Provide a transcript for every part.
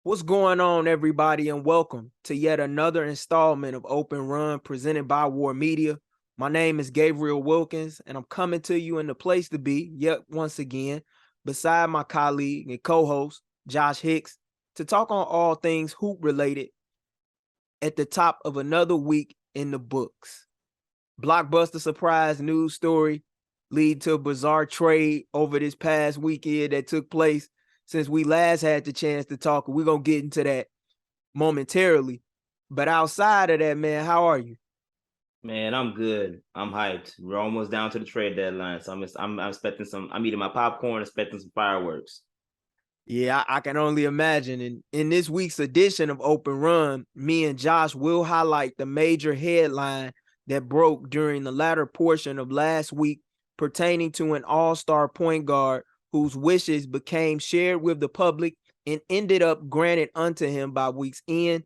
What's going on, everybody, and welcome to yet another installment of Open Run presented by War Media. My name is Gabriel Wilkins, and I'm coming to you in the place to be, yet once again, beside my colleague and co-host, Josh Hicks, to talk on all things hoop-related at the top of another week in the books. Blockbuster surprise news story lead to a bizarre trade over this past weekend that took place since we last had the chance to talk. We're going to get into that momentarily. But outside of that, man, how are you? Man, I'm good. I'm hyped. We're almost down to the trade deadline. So I'm expecting I'm eating my popcorn, expecting some fireworks. Yeah, I can only imagine. And in this week's edition of Open Run, me and Josh will highlight the major headline that broke during the latter portion of last week pertaining to an all-star point guard whose wishes became shared with the public and ended up granted unto him by week's end,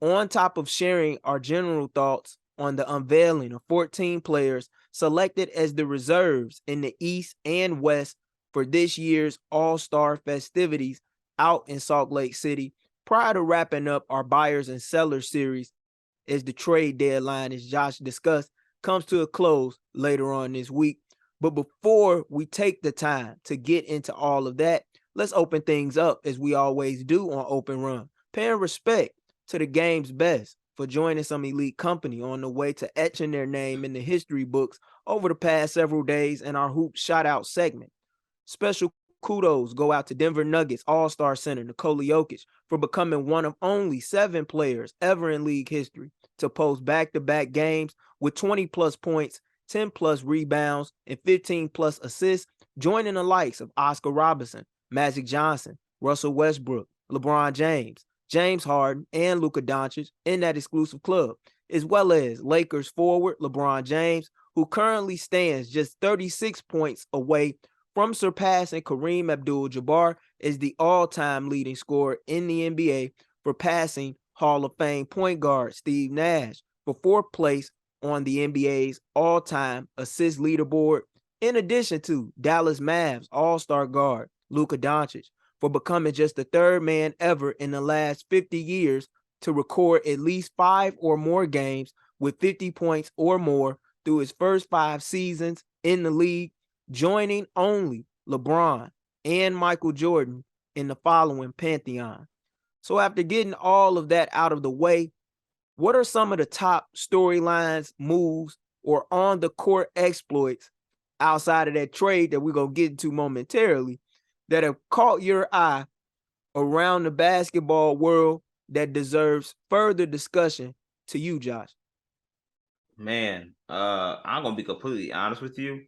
on top of sharing our general thoughts on the unveiling of 14 players selected as the reserves in the East and West for this year's All-Star festivities out in Salt Lake City, prior to wrapping up our buyers and sellers series as the trade deadline, as Josh discussed, comes to a close later on this week. But before we take the time to get into all of that, let's open things up as we always do on Open Run, paying respect to the game's best for joining some elite company on the way to etching their name in the history books over the past several days in our Hoop Shout-Out segment. Special kudos go out to Denver Nuggets All-Star Center Nikola Jokic for becoming one of only 7 players ever in league history to post back-to-back games with 20-plus points, 10-plus rebounds, and 15-plus assists, joining the likes of Oscar Robertson, Magic Johnson, Russell Westbrook, LeBron James, James Harden, and Luka Doncic in that exclusive club, as well as Lakers forward LeBron James, who currently stands just 36 points away from surpassing Kareem Abdul-Jabbar as the all-time leading scorer in the NBA for passing Hall of Fame point guard Steve Nash for 4th place on the NBA's all-time assist leaderboard, in addition to Dallas Mavs all-star guard Luka Doncic for becoming just the 3rd man ever in the last 50 years to record at least 5 or more games with 50 points or more through his first 5 seasons in the league, joining only LeBron and Michael Jordan in the following pantheon. So after getting all of that out of the way, what are some of the top storylines, moves, or on-the-court exploits outside of that trade that we're going to get into momentarily that have caught your eye around the basketball world that deserves further discussion to you, Josh? Man, I'm gonna be completely honest with you.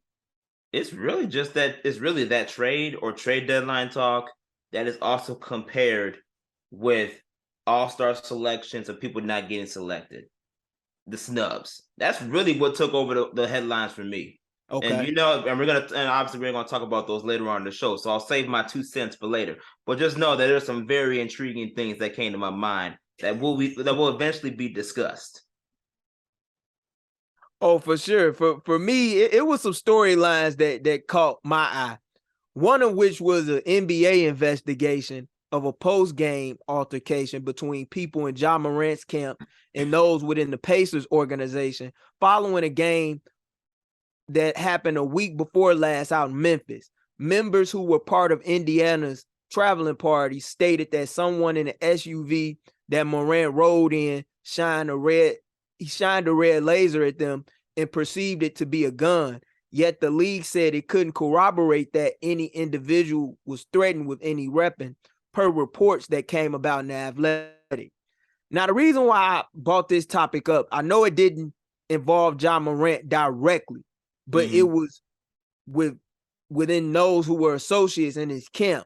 It's really that trade or trade deadline talk that is also compared with all-star selections of people not getting selected. The snubs. That's really what took over the headlines for me. Okay. And obviously we're gonna talk about those later on in the show. So I'll save my 2 cents for later. But just know that there's some very intriguing things that came to my mind that will eventually be discussed. Oh, for sure. For me, it was some storylines that caught my eye. One of which was an NBA investigation of a post-game altercation between people in Ja Morant's camp and those within the Pacers organization following a game that happened a week before last out in Memphis. Members who were part of Indiana's traveling party stated that someone in an SUV that Morant rode in shined a red laser at them and perceived it to be a gun. Yet the league said it couldn't corroborate that any individual was threatened with any weapon, per reports that came about in The Athletic. Now, the reason why I brought this topic up, I know it didn't involve Ja Morant directly, but it was within those who were associates in his camp.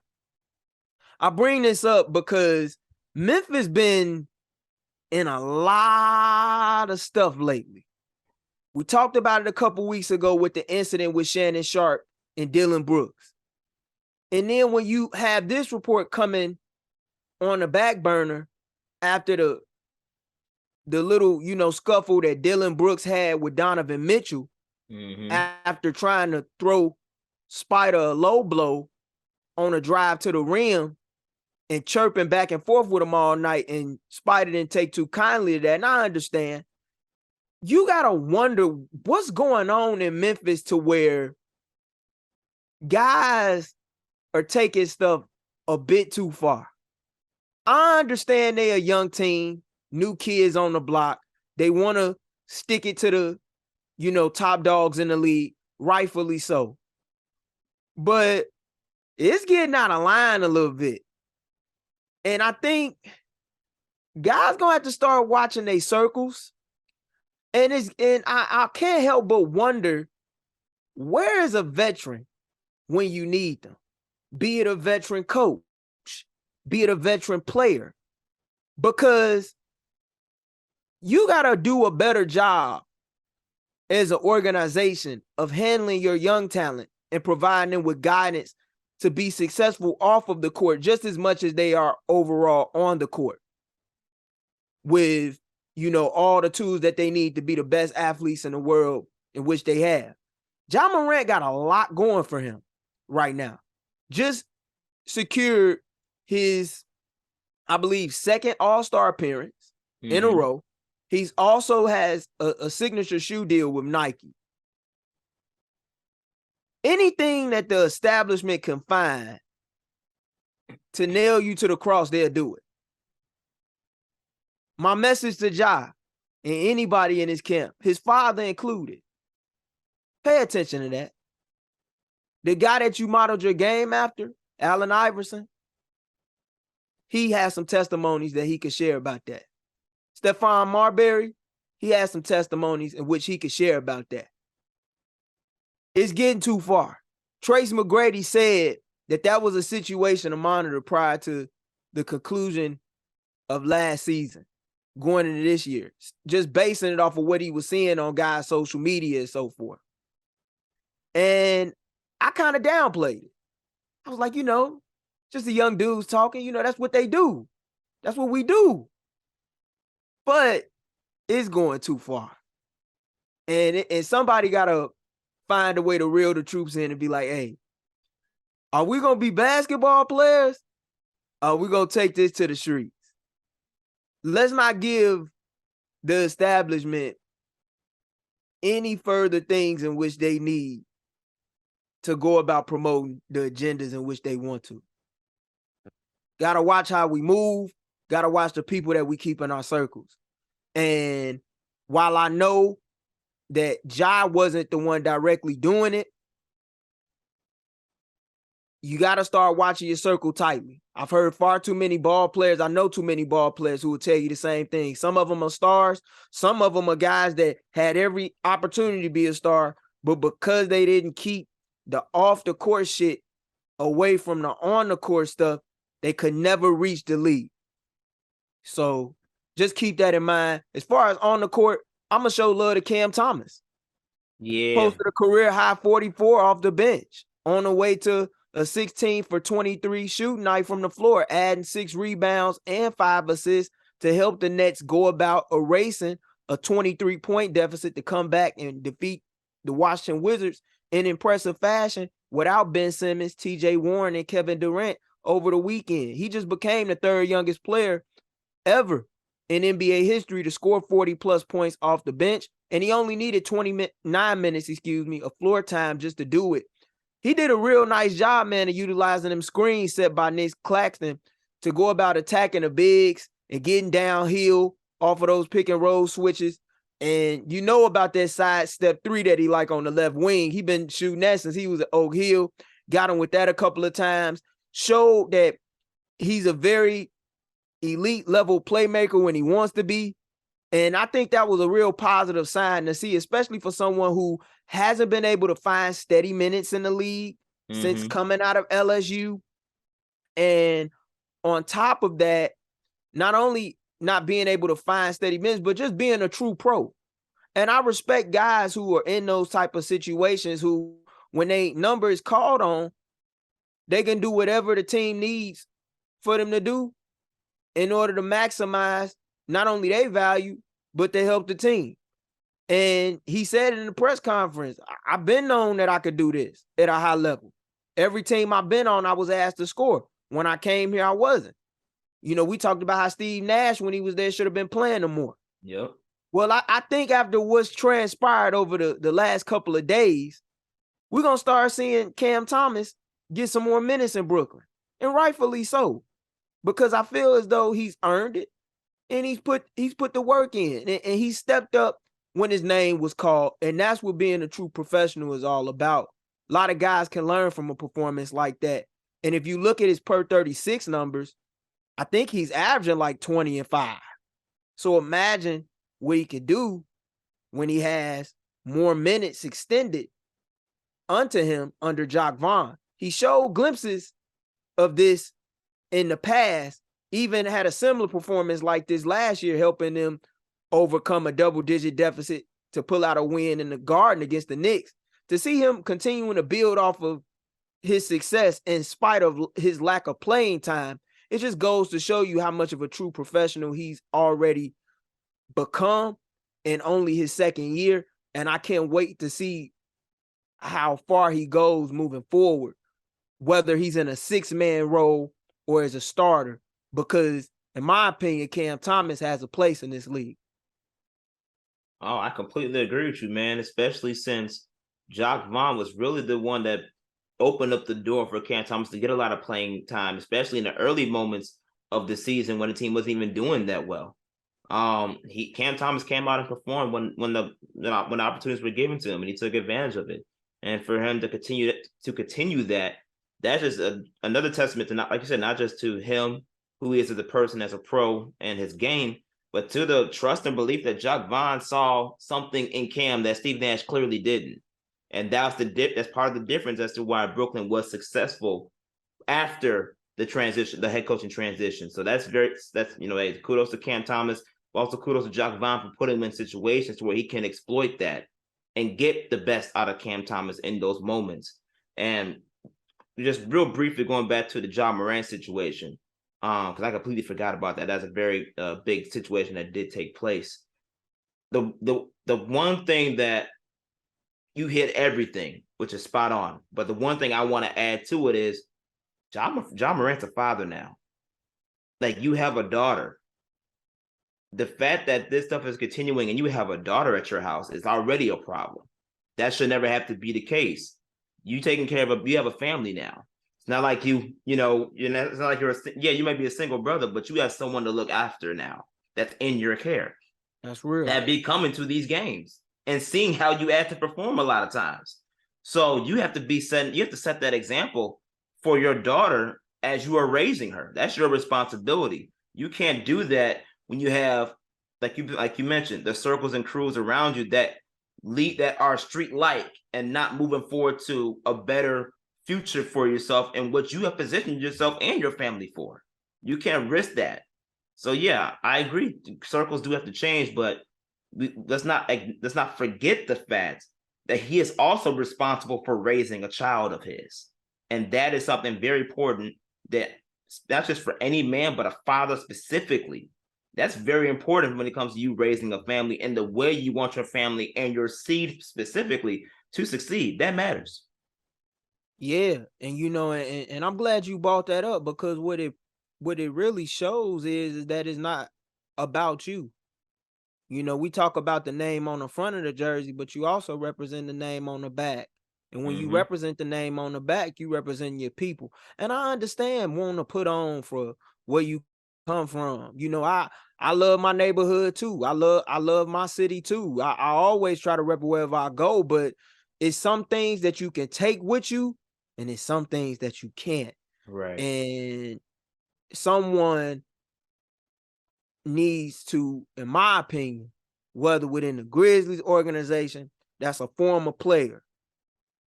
I bring this up because Memphis been in a lot of stuff lately. We talked about it a couple weeks ago with the incident with Shannon Sharp and Dylan Brooks. And then when you have this report coming on the back burner after the little, scuffle that Dylan Brooks had with Donovan Mitchell after trying to throw Spider a low blow on a drive to the rim, and chirping back and forth with him all night, and Spider didn't take too kindly to that. And I understand. You got to wonder what's going on in Memphis to where guys are taking stuff a bit too far. I understand they're a young team, new kids on the block. They want to stick it to the, top dogs in the league, rightfully so. But it's getting out of line a little bit. And I think guys gonna have to start watching their circles. And I can't help but wonder, where is a veteran when you need them? Be it a veteran coach, be it a veteran player. Because you gotta do a better job as an organization of handling your young talent and providing them with guidance to be successful off of the court just as much as they are overall on the court, with, all the tools that they need to be the best athletes in the world in which they have. Ja Morant got a lot going for him right now. Just secured his, I believe, second All-Star appearance in a row. He's also has a signature shoe deal with Nike. Anything that the establishment can find to nail you to the cross, they'll do it. My message to Ja and anybody in his camp, his father included, pay attention to that. The guy that you modeled your game after, Allen Iverson, he has some testimonies that he could share about that. Stephon Marbury, he has some testimonies in which he could share about that. It's getting too far. Trace McGrady said that was a situation to monitor prior to the conclusion of last season, going into this year, just basing it off of what he was seeing on guys' social media and so forth. And I kind of downplayed it. I was like, just the young dudes talking, that's what they do. That's what we do. But it's going too far. And somebody got to find a way to reel the troops in and be like, hey, are we going to be basketball players? Or are we going to take this to the streets? Let's not give the establishment any further things in which they need to go about promoting the agendas in which they want to. Got to watch how we move. Got to watch the people that we keep in our circles. And while I know that Ja wasn't the one directly doing it, you got to start watching your circle tightly. I've heard far too many ball players. I know too many ball players who will tell you the same thing. Some of them are stars. Some of them are guys that had every opportunity to be a star, but because they didn't keep the off the court shit away from the on the court stuff, they could never reach the league. So just keep that in mind. As far as on the court, I'm going to show love to Cam Thomas. Yeah. Posted a career high 44 off the bench on the way to a 16 for 23 shooting night from the floor, adding 6 rebounds and 5 assists to help the Nets go about erasing a 23-point deficit to come back and defeat the Washington Wizards in impressive fashion without Ben Simmons, TJ Warren, and Kevin Durant over the weekend. He just became the third youngest player ever in NBA history to score 40-plus points off the bench, and he only needed 29 minutes, of floor time just to do it. He did a real nice job, man, of utilizing them screens set by Nick Claxton to go about attacking the bigs and getting downhill off of those pick and roll switches. And you know about that side step 3 that he like on the left wing. He been shooting that since he was at Oak Hill. Got him with that a couple of times. Showed that he's a very elite level playmaker when he wants to be. And I think that was a real positive sign to see, especially for someone who hasn't been able to find steady minutes in the league since coming out of LSU. And on top of that, not only not being able to find steady minutes, but just being a true pro. And I respect guys who are in those type of situations who, when they number is called on, they can do whatever the team needs for them to do in order to maximize not only their value, but to help the team. And he said it in the press conference, I've been known that I could do this at a high level. Every team I've been on, I was asked to score. When I came here, I wasn't. We talked about how Steve Nash, when he was there, should have been playing no more. Yep. Well, I think after what's transpired over the last couple of days, we're going to start seeing Cam Thomas get some more minutes in Brooklyn. And rightfully so. Because I feel as though he's earned it and he's put the work in. And he stepped up when his name was called. And that's what being a true professional is all about. A lot of guys can learn from a performance like that. And if you look at his per 36 numbers, I think he's averaging like 20 and 5. So imagine what he could do when he has more minutes extended unto him under Jacque Vaughn. He showed glimpses of this in the past, even had a similar performance like this last year, helping them overcome a double-digit deficit to pull out a win in the Garden against the Knicks. To see him continuing to build off of his success in spite of his lack of playing time, it just goes to show you how much of a true professional he's already become in only his second year. And I can't wait to see how far he goes moving forward, whether he's in a 6-man role or as a starter, because in my opinion, Cam Thomas has a place in this league. Oh, I completely agree with you, man, especially since Jacque Vaughn was really the one that opened up the door for Cam Thomas to get a lot of playing time, especially in the early moments of the season when the team wasn't even doing that well. Cam Thomas came out and performed when the opportunities were given to him, and he took advantage of it. And for him to continue that, that's just another testament to, not, like you said, not just to him, who he is as a person, as a pro, and his game, but to the trust and belief that Jacque Vaughn saw something in Cam that Steve Nash clearly didn't. And that's part of the difference as to why Brooklyn was successful after the transition, the head coaching transition. So that's kudos to Cam Thomas, but also kudos to Jacque Vaughn for putting him in situations where he can exploit that and get the best out of Cam Thomas in those moments. And just real briefly going back to the Ja Morant situation, because I completely forgot about that. That's a very big situation that did take place. The one thing that you hit everything, which is spot on. But the one thing I want to add to it is Ja Morant's a father now. Like, you have a daughter. The fact that this stuff is continuing and you have a daughter at your house is already a problem. That should never have to be the case. You taking care of you have a family now. It's not like it's not like you might be a single brother, but you have someone to look after now that's in your care. That's real. That be coming to these games and seeing how you have to perform a lot of times. So you have to set that example for your daughter as you are raising her. That's your responsibility. You can't do that when you have, like you mentioned, the circles and crews around you that are street-like and not moving forward to a better future for yourself and what you have positioned yourself and your family for. You can't risk that. So yeah, I agree. Circles do have to change, but let's not forget the fact that he is also responsible for raising a child of his. And that is something very important, that not just for any man, but a father specifically. That's very important when it comes to you raising a family and the way you want your family and your seed specifically to succeed. That matters. Yeah. And and I'm glad you brought that up, because what it really shows is that it's not about you. We talk about the name on the front of the jersey, but you also represent the name on the back. And when you represent the name on the back, you represent your people. And I understand wanting to put on for where you come from. I love my neighborhood too. I love my city too. I always try to rep wherever I go, but it's some things that you can take with you, and it's some things that you can't. Right. And someone needs to, in my opinion, whether within the Grizzlies organization, that's a former player,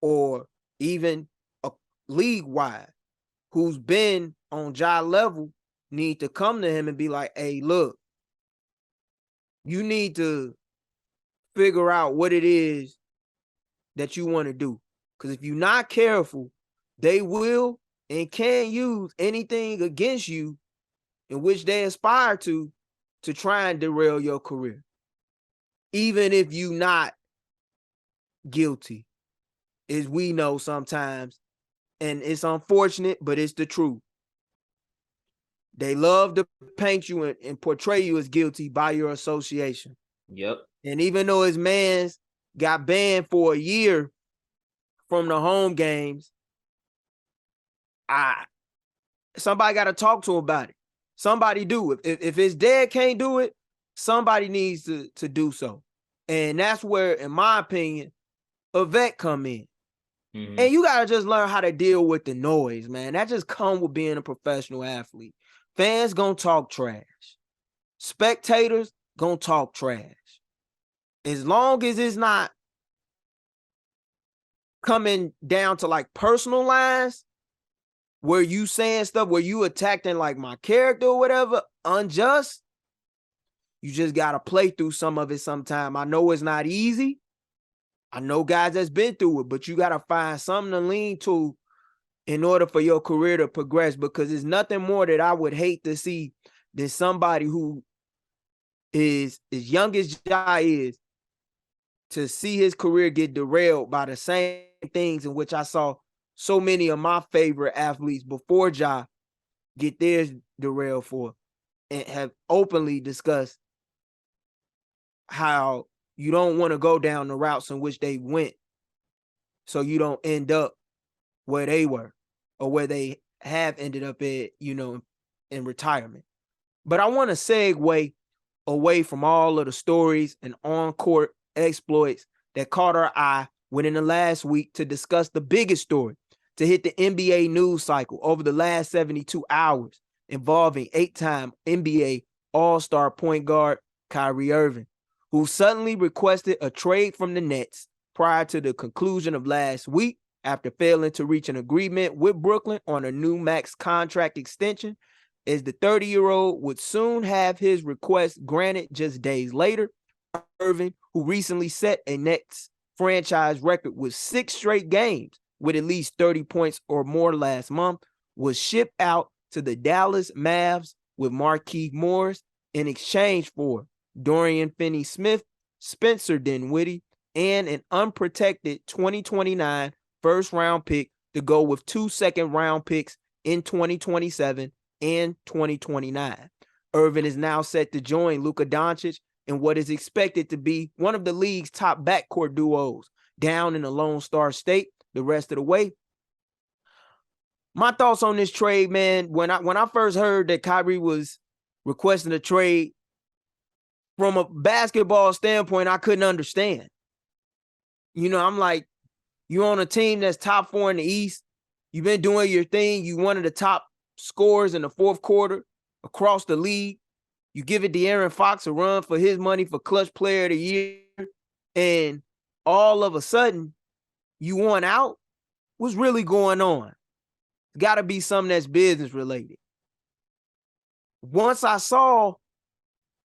or even a league-wide, who's been on Ja level, need to come to him and be like, hey, look, you need to figure out what it is that you want to do. Because if you're not careful, they will and can use anything against you in which they aspire to try and derail your career. Even if you're not guilty, as we know sometimes, and it's unfortunate, but it's the truth. They love to paint you and portray you as guilty by your association. Yep. And even though his mans got banned for a year from the home games, somebody got to talk to him about it. Somebody do it. If his dad can't do it, somebody needs to do so. And that's where, in my opinion, a vet come in. Mm-hmm. And you got to just learn how to deal with the noise, man. That just come with being a professional athlete. Fans gonna talk trash. Spectators gonna talk trash. As long as it's not coming down to like personal lines where you saying stuff, where you attacking like my character or whatever, unjust, you just got to play through some of it sometime. I know it's not easy. I know guys that's been through it, but you got to find something to lean to in order for your career to progress, because there's nothing more that I would hate to see than somebody who is as young as Ja is to see his career get derailed by the same things in which I saw so many of my favorite athletes before Ja get theirs derailed for, and have openly discussed how you don't want to go down the routes in which they went so you don't end up where they were or where they have ended up at, in retirement. But I want to segue away from all of the stories and on-court exploits that caught our eye within the last week to discuss the biggest story to hit the NBA news cycle over the last 72 hours, involving 8-time NBA All-Star point guard Kyrie Irving, who suddenly requested a trade from the Nets prior to the conclusion of last week after failing to reach an agreement with Brooklyn on a new max contract extension, as the 30-year-old would soon have his request granted just days later. Irving, who recently set a Nets franchise record with 6 straight games with at least 30 points or more last month, was shipped out to the Dallas Mavs with Markieff Morris in exchange for Dorian Finney-Smith, Spencer Dinwiddie, and an unprotected 2029 first-round pick to go with 2 second-round picks in 2027 and 2029. Irving is now set to join Luka Doncic in what is expected to be one of the league's top backcourt duos down in the Lone Star State the rest of the way. My thoughts on this trade, man, when I first heard that Kyrie was requesting a trade, from a basketball standpoint, I couldn't understand. I'm like, you on a team that's top 4 in the East. You've been doing your thing. You one of the top scorers in the fourth quarter across the league. You give it De'Aaron Fox a run for his money for clutch player of the year. And all of a sudden, you want out? What's really going on? It's got to be something that's business related. Once I saw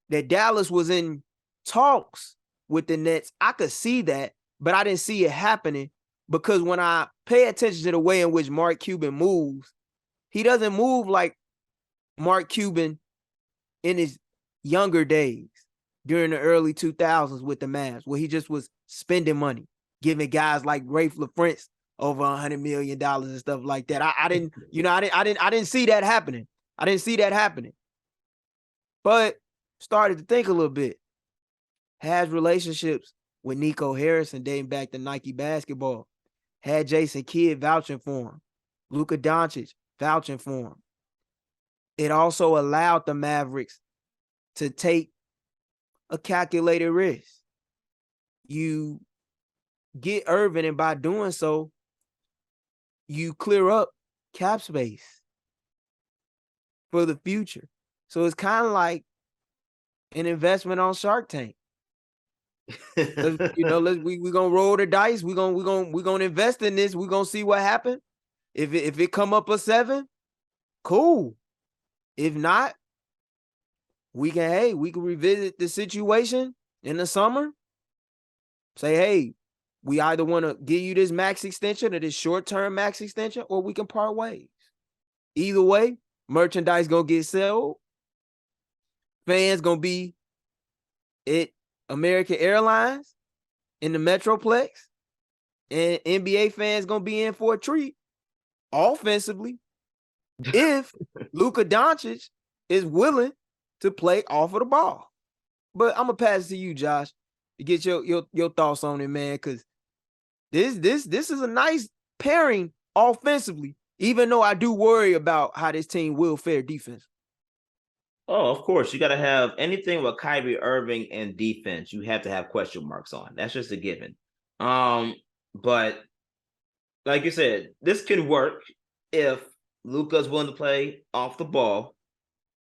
that Dallas was in talks with the Nets, I could see that, but I didn't see it happening, because when I pay attention to the way in which Mark Cuban moves, he doesn't move like Mark Cuban in his younger days during the early 2000s with the Mavs, where he just was spending money, giving guys like Rafe LaFrentz over $100 million and stuff like that. I didn't see that happening. I didn't see that happening. But started to think a little bit. Has relationships with Nico Harrison dating back to Nike basketball. Had Jason Kidd vouching for him. Luka Doncic vouching for him. It also allowed the Mavericks to take a calculated risk. You get Irving, and by doing so, you clear up cap space for the future. So it's kind of like an investment on Shark Tank. We're gonna roll the dice. We're gonna invest in this. We're gonna see what happens. If it come up a 7, cool. If not, we can revisit the situation in the summer. Say, hey, we either want to give you this max extension or this short-term max extension, or we can part ways. Either way, merchandise gonna get sold. Fans gonna be at American Airlines in the Metroplex, and NBA fans gonna be in for a treat offensively if Luka Doncic is willing to play off of the ball. But I'm gonna pass it to you, Josh, to get your thoughts on it, man, because this is a nice pairing offensively, even though I do worry about how this team will fare defense. Oh, of course. You got to have anything with Kyrie Irving and defense. You have to have question marks on. That's just a given. But like you said, this can work if Luka's willing to play off the ball,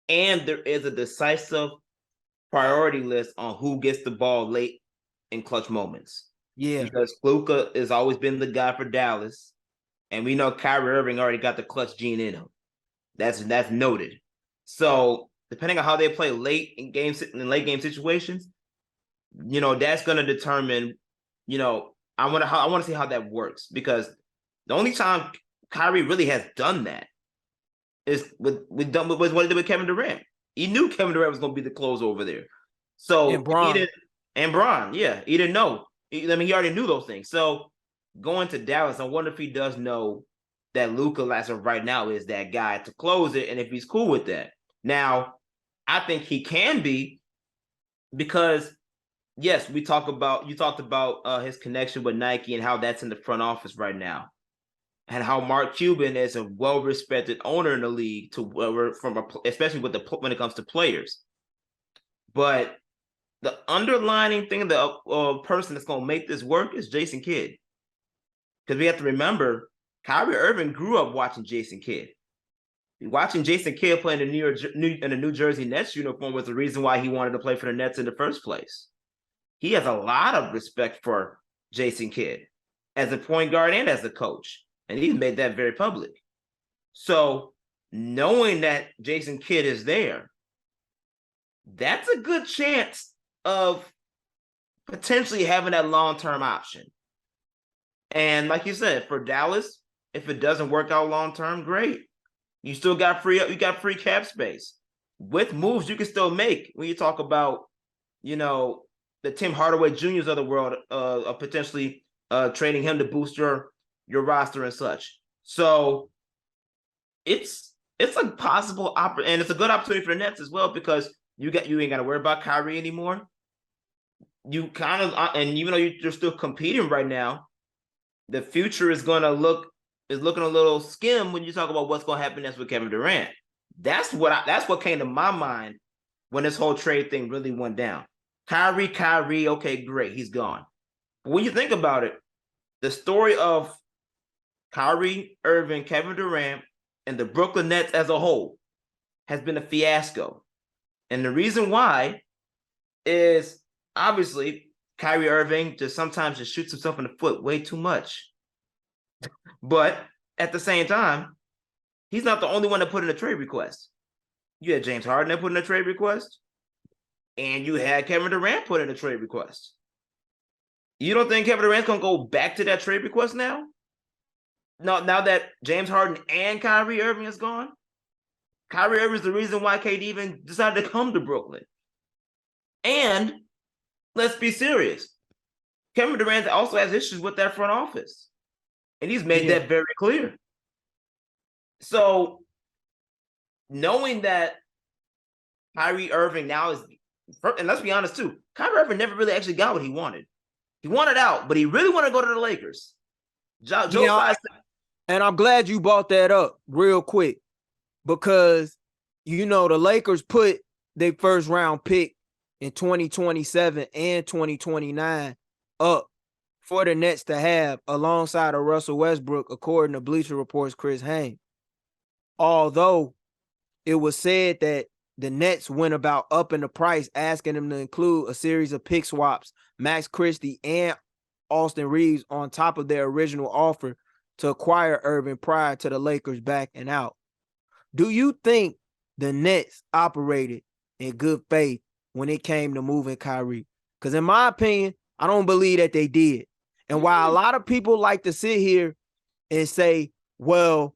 and there is a decisive priority list on who gets the ball late in clutch moments. Yeah, because Luka has always been the guy for Dallas, and we know Kyrie Irving already got the clutch gene in him. That's noted. So depending on how they play late in late game situations, that's going to determine. I want to see how that works, because the only time Kyrie really has done that is with what he did with Kevin Durant. He knew Kevin Durant was going to be the closer over there. So and Bron, yeah, he didn't know. He already knew those things. So going to Dallas, I wonder if he does know that Luka, as of right now, is that guy to close it, and if he's cool with that. Now, I think he can be, because yes, you talked about his connection with Nike and how that's in the front office right now, and how Mark Cuban is a well-respected owner in the league, especially when it comes to players. But the underlining thing, the person that's going to make this work is Jason Kidd, because we have to remember Kyrie Irving grew up watching Jason Kidd. Watching Jason Kidd play in the New Jersey Nets uniform was the reason why he wanted to play for the Nets in the first place. He has a lot of respect for Jason Kidd as a point guard and as a coach, and he's made that very public. So knowing that Jason Kidd is there, that's a good chance of potentially having that long-term option. And like you said, for Dallas, if it doesn't work out long-term, great. You still got free cap space. With moves you can still make when you talk about, the Tim Hardaway Juniors of the world, of potentially trading him to boost your roster and such. So it's a possible and it's a good opportunity for the Nets as well, because you ain't got to worry about Kyrie anymore. You kind of, and even though you're still competing right now, the future is looking a little skim when you talk about what's going to happen next with Kevin Durant. That's what came to my mind when this whole trade thing really went down. Kyrie, okay, great, he's gone. But when you think about it, the story of Kyrie Irving, Kevin Durant, and the Brooklyn Nets as a whole has been a fiasco. And the reason why is obviously Kyrie Irving sometimes shoots himself in the foot way too much. But at the same time, he's not the only one that put in a trade request. You had James Harden that put in a trade request, and you had Kevin Durant put in a trade request. You don't think Kevin Durant's going to go back to that trade request now? Now that James Harden and Kyrie Irving is gone? Kyrie Irving is the reason why KD even decided to come to Brooklyn. And let's be serious. Kevin Durant also has issues with that front office. And he's made that very clear. So knowing that Kyrie Irving now is, and let's be honest too, Kyrie Irving never really actually got what he wanted. He wanted out, but he really wanted to go to the Lakers. And I'm glad you brought that up real quick, because, the Lakers put their first round pick in 2027 and 2029 up for the Nets to have alongside of Russell Westbrook, according to Bleacher Report's Chris Haynes. Although it was said that the Nets went about upping the price, asking them to include a series of pick swaps, Max Christie and Austin Reeves, on top of their original offer to acquire Irving prior to the Lakers backing out. Do you think the Nets operated in good faith when it came to moving Kyrie? Because in my opinion, I don't believe that they did. And while a lot of people like to sit here and say, well,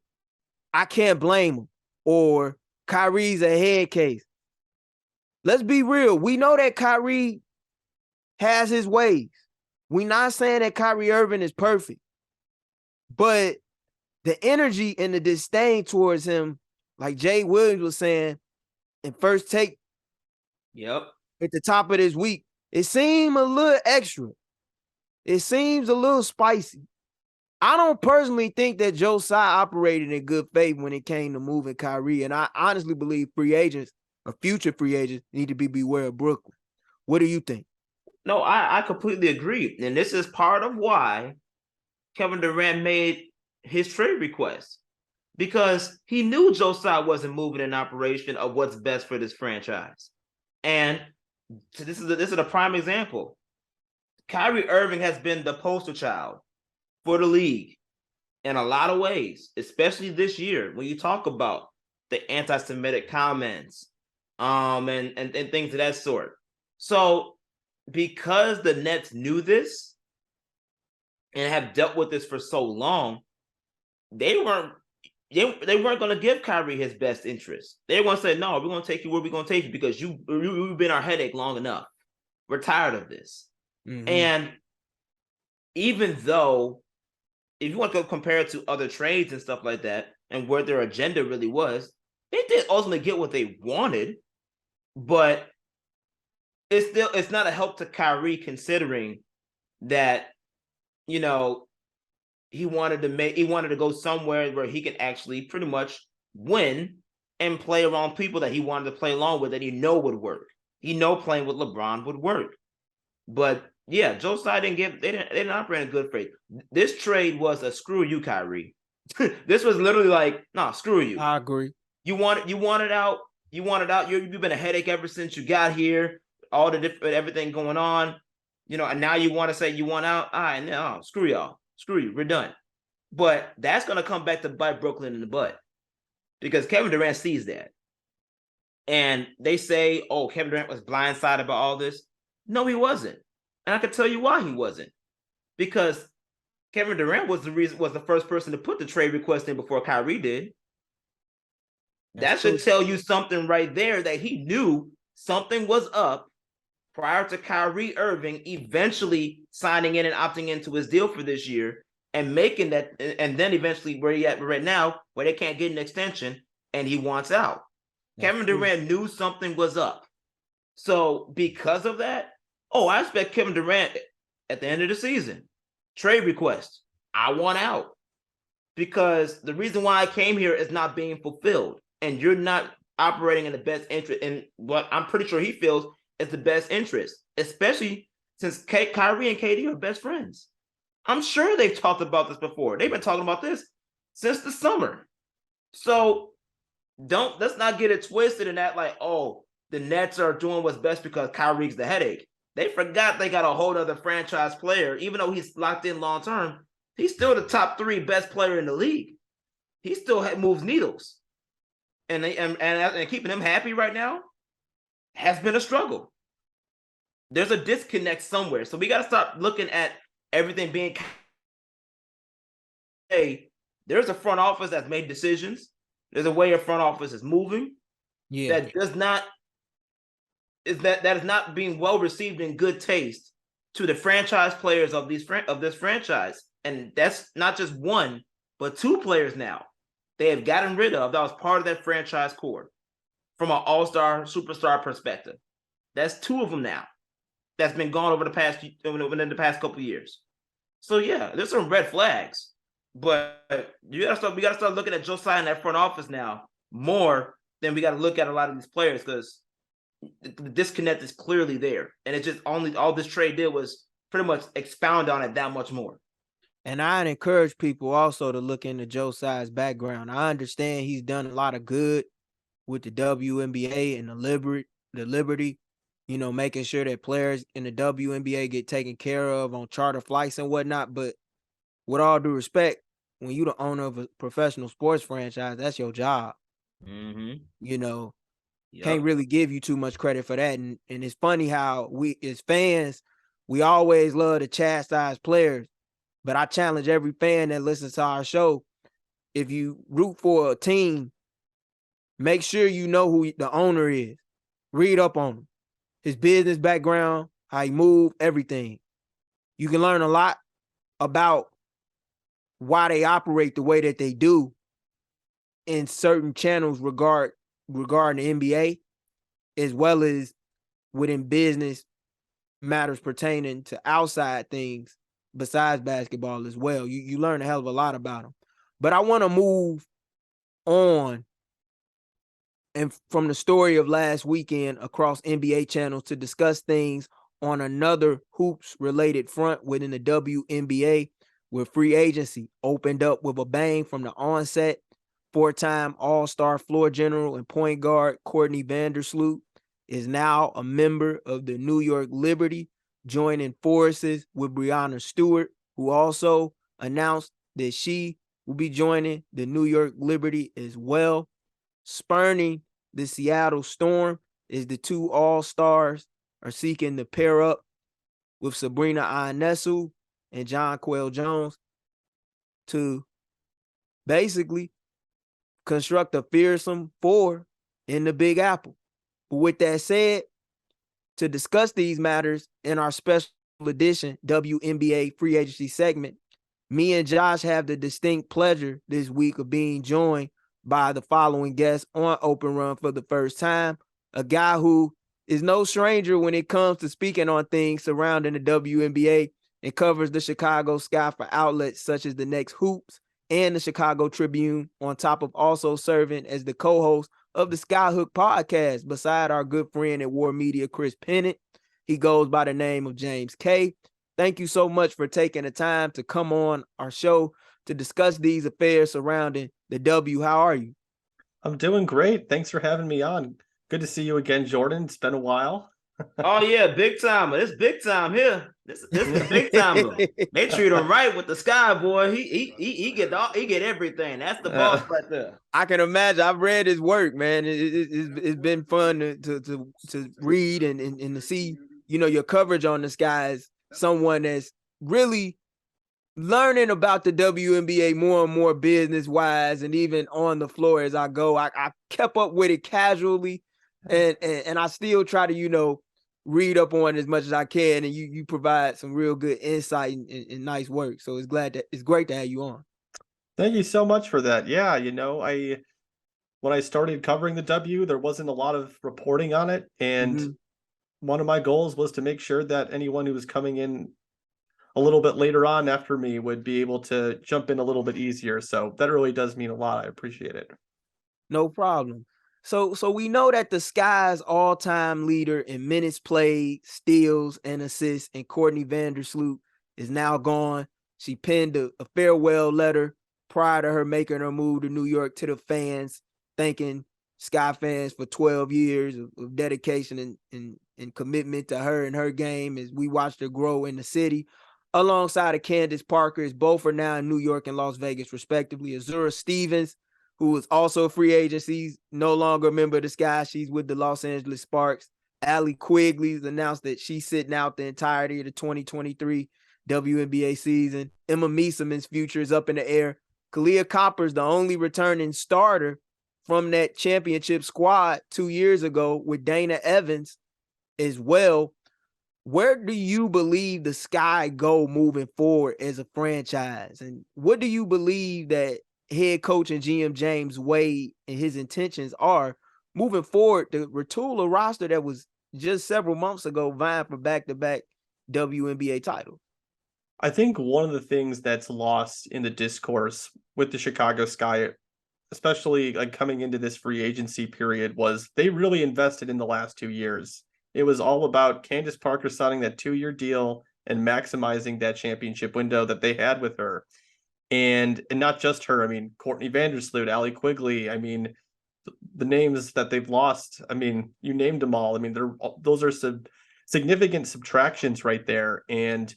I can't blame them, or Kyrie's a head case, let's be real. We know that Kyrie has his ways. We're not saying that Kyrie Irving is perfect, but the energy and the disdain towards him, like Jay Williams was saying, and First Take Yep. at the top of this week, it seemed a little extra. It seems a little spicy. I don't personally think that Joe Tsai operated in good faith when it came to moving Kyrie, and I honestly believe free agents or future free agents need to be beware of Brooklyn. What do you think? No, I completely agree. And this is part of why Kevin Durant made his trade request. Because he knew Joe Tsai wasn't moving in operation of what's best for this franchise. And this is a prime example. Kyrie Irving has been the poster child for the league in a lot of ways, especially this year when you talk about the anti-Semitic comments, and things of that sort. So because the Nets knew this and have dealt with this for so long, they weren't going to give Kyrie his best interest. They were going to say, no, we're going to take you where we're going to take you because you've been our headache long enough. We're tired of this. Mm-hmm. And even though, if you want to compare it to other trades and stuff like that and where their agenda really was, they did ultimately get what they wanted, but it's not a help to Kyrie considering that, you know, he wanted to go somewhere where he could actually pretty much win and play around people that he wanted to play along with that he know would work. He know playing with LeBron would work. But yeah, Joe Tsai they didn't operate in good faith. This trade was a screw you, Kyrie. This was literally like, no, screw you. I agree. You want it out. You've been a headache ever since you got here. All the different everything going on, you know, and now you want to say you want out. All right, no, screw y'all. Screw you. We're done. But that's going to come back to bite Brooklyn in the butt because Kevin Durant sees that. And they say, oh, Kevin Durant was blindsided by all this. No, he wasn't. And I can tell you why he wasn't. Because Kevin Durant was the first person to put the trade request in before Kyrie did. That should tell you something right there that he knew something was up prior to Kyrie Irving eventually signing in and opting into his deal for this year and making that, and then eventually where he at right now, where they can't get an extension and he wants out. Kevin Durant knew something was up. So because of that, I expect Kevin Durant at the end of the season, trade request, I want out. Because the reason why I came here is not being fulfilled. And you're not operating in the best interest in what I'm pretty sure he feels is the best interest, especially since Kyrie and KD are best friends. I'm sure they've talked about this before. They've been talking about this since the summer. So let's not get it twisted in that like, the Nets are doing what's best because Kyrie's the headache. They forgot they got a whole other franchise player. Even though he's locked in long term, he's still the top 3 best player in the league. He still moves needles. And keeping him happy right now has been a struggle. There's a disconnect somewhere. So we got to stop looking at everything being, hey, there's a front office that's made decisions. There's a way a front office is moving. Yeah. That is not being well received in good taste to the franchise players of this franchise. And that's not just one, but 2 players now they have gotten rid of that was part of that franchise core from an all-star, superstar perspective. That's 2 of them now that's been gone over the past couple of years. So yeah, there's some red flags, but we gotta start looking at Joe Tsai in that front office now more than we got to look at a lot of these players because the disconnect is clearly there, and it's just all this trade did was pretty much expound on it that much more. And I'd encourage people also to look into Joe Tsai's background. I understand he's done a lot of good with the WNBA and the Liberty, making sure that players in the WNBA get taken care of on charter flights and whatnot. But with all due respect, when you're the owner of a professional sports franchise, that's your job. Mm-hmm. Can't really give you too much credit for that. And it's funny how we as fans, we always love to chastise players. But I challenge every fan that listens to our show, if you root for a team, make sure you know who the owner is. Read up on him, his business background, how he moved, everything. You can learn a lot about why they operate the way that they do in certain channels regarding the NBA. as well as within business matters pertaining to outside things besides basketball as well. You learn a hell of a lot about them. But I want to move on and from the story of last weekend across NBA channels to discuss things on another hoops related front within the WNBA, where free agency opened up with a bang from the onset. Four-time All-Star floor general and point guard Courtney Vandersloot is now a member of the New York Liberty, joining forces with Breanna Stewart, who also announced that she will be joining the New York Liberty as well. Spurning the Seattle Storm is the two All-Stars are seeking to pair up with Sabrina Ionescu and Jonquel Jones to basically construct a fearsome four in the Big Apple. But with that said, to discuss these matters in our special edition WNBA free agency segment, me and Josh have the distinct pleasure this week of being joined by the following guest on Open Run for the first time, a guy who is no stranger when it comes to speaking on things surrounding the WNBA and covers the Chicago Sky for outlets such as the Next Hoops and the Chicago Tribune, on top of also serving as the co-host of the Skyhook Podcast beside our good friend at War Media, Chris Pennant. He goes by the name of James K. Thank you so much for taking the time to come on our show to discuss these affairs surrounding the W. How are you? I'm doing great. Thanks for having me on. Good to see you again, Jordan. It's been a while. Oh yeah, big timer. It's big time here. This is the big timer. They treat him right with the Sky boy. He get everything. That's the boss right there. I can imagine. I've read his work, man. It's been fun to read and to see, your coverage on the Sky as someone that's really learning about the WNBA more and more business wise, and even on the floor as I go. I kept up with it casually, and I still try to read up on it as much as I can, and you provide some real good insight and nice work. So it's great to have you on. Thank you so much for that. Yeah, when I started covering the W, there wasn't a lot of reporting on it, and one of my goals was to make sure that anyone who was coming in a little bit later on after me would be able to jump in a little bit easier. So that really does mean a lot. I appreciate it. No problem. So we know that the Sky's all-time leader in minutes played, steals, and assists, and Courtney Vandersloot is now gone. She penned a farewell letter prior to her making her move to New York to the fans, thanking Sky fans for 12 years of dedication and commitment to her and her game as we watched her grow in the city. Alongside of Candace Parker, both are now in New York and Las Vegas, respectively. Azura Stevens, who is also a free agent, she's no longer a member of the Sky. She's with the Los Angeles Sparks. Allie Quigley's announced that she's sitting out the entirety of the 2023 WNBA season. Emma Meeseman's future is up in the air. Kalia Copper's the only returning starter from that championship squad 2 years ago with Dana Evans as well. Where do you believe the Sky go moving forward as a franchise? And what do you believe that head coach and GM James Wade and his intentions are moving forward to retool a roster that was just several months ago vying for back-to-back WNBA titles? I think one of the things that's lost in the discourse with the Chicago Sky, especially like coming into this free agency period, was they really invested in the last 2 years. It was all about Candace Parker signing that 2-year deal and maximizing that championship window that they had with her. And not just her. I mean, Courtney Vandersloot, Allie Quigley. I mean, the names that they've lost. I mean, you named them all. I mean, those are some significant subtractions right there. And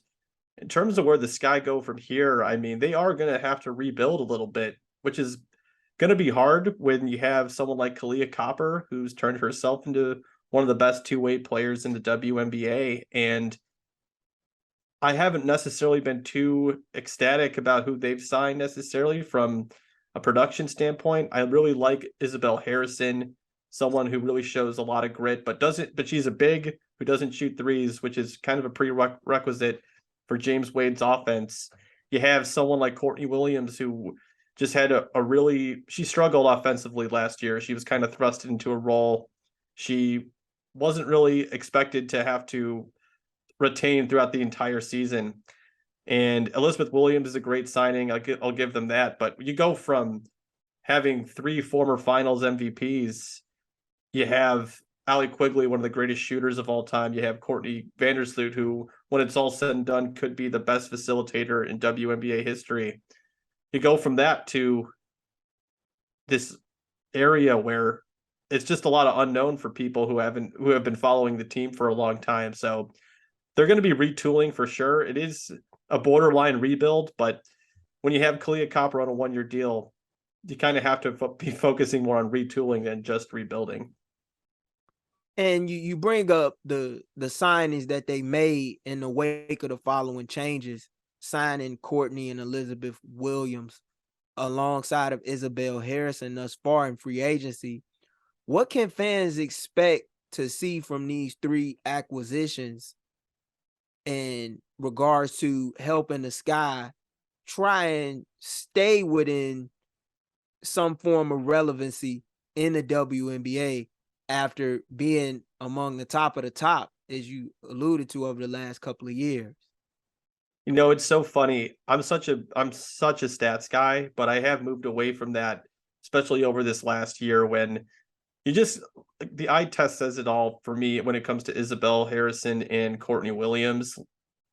in terms of where the Sky go from here, I mean, they are going to have to rebuild a little bit, which is going to be hard when you have someone like Kalia Copper, who's turned herself into one of the best two-way players in the WNBA. And I haven't necessarily been too ecstatic about who they've signed necessarily from a production standpoint. I really like Isabel Harrison, someone who really shows a lot of grit, but she's a big who doesn't shoot threes, which is kind of a prerequisite for James Wade's offense. You have someone like Courtney Williams, who just had she struggled offensively last year. She was kind of thrust into a role. She wasn't really expected to have to retain throughout the entire season. And Elizabeth Williams is a great signing. I'll give them that. But you go from having 3 former finals MVPs, you have Allie Quigley, one of the greatest shooters of all time. You have Courtney Vandersloot, who, when it's all said and done, could be the best facilitator in WNBA history. You go from that to this area where it's just a lot of unknown for people who have been following the team for a long time. So they're going to be retooling for sure. It is a borderline rebuild, but when you have Kalia Copper on a 1-year deal, you kind of have to be focusing more on retooling than just rebuilding. And you bring up the signings that they made in the wake of the following changes, signing Courtney and Elizabeth Williams alongside of Isabel Harrison thus far in free agency. What can fans expect to see from these 3 acquisitions in regards to helping the Sky try and stay within some form of relevancy in the WNBA after being among the top of the top, as you alluded to, over the last couple of years? You know, it's so funny. I'm such a stats guy, but I have moved away from that, especially over this last year when the eye test says it all for me when it comes to Isabel Harrison and Courtney Williams.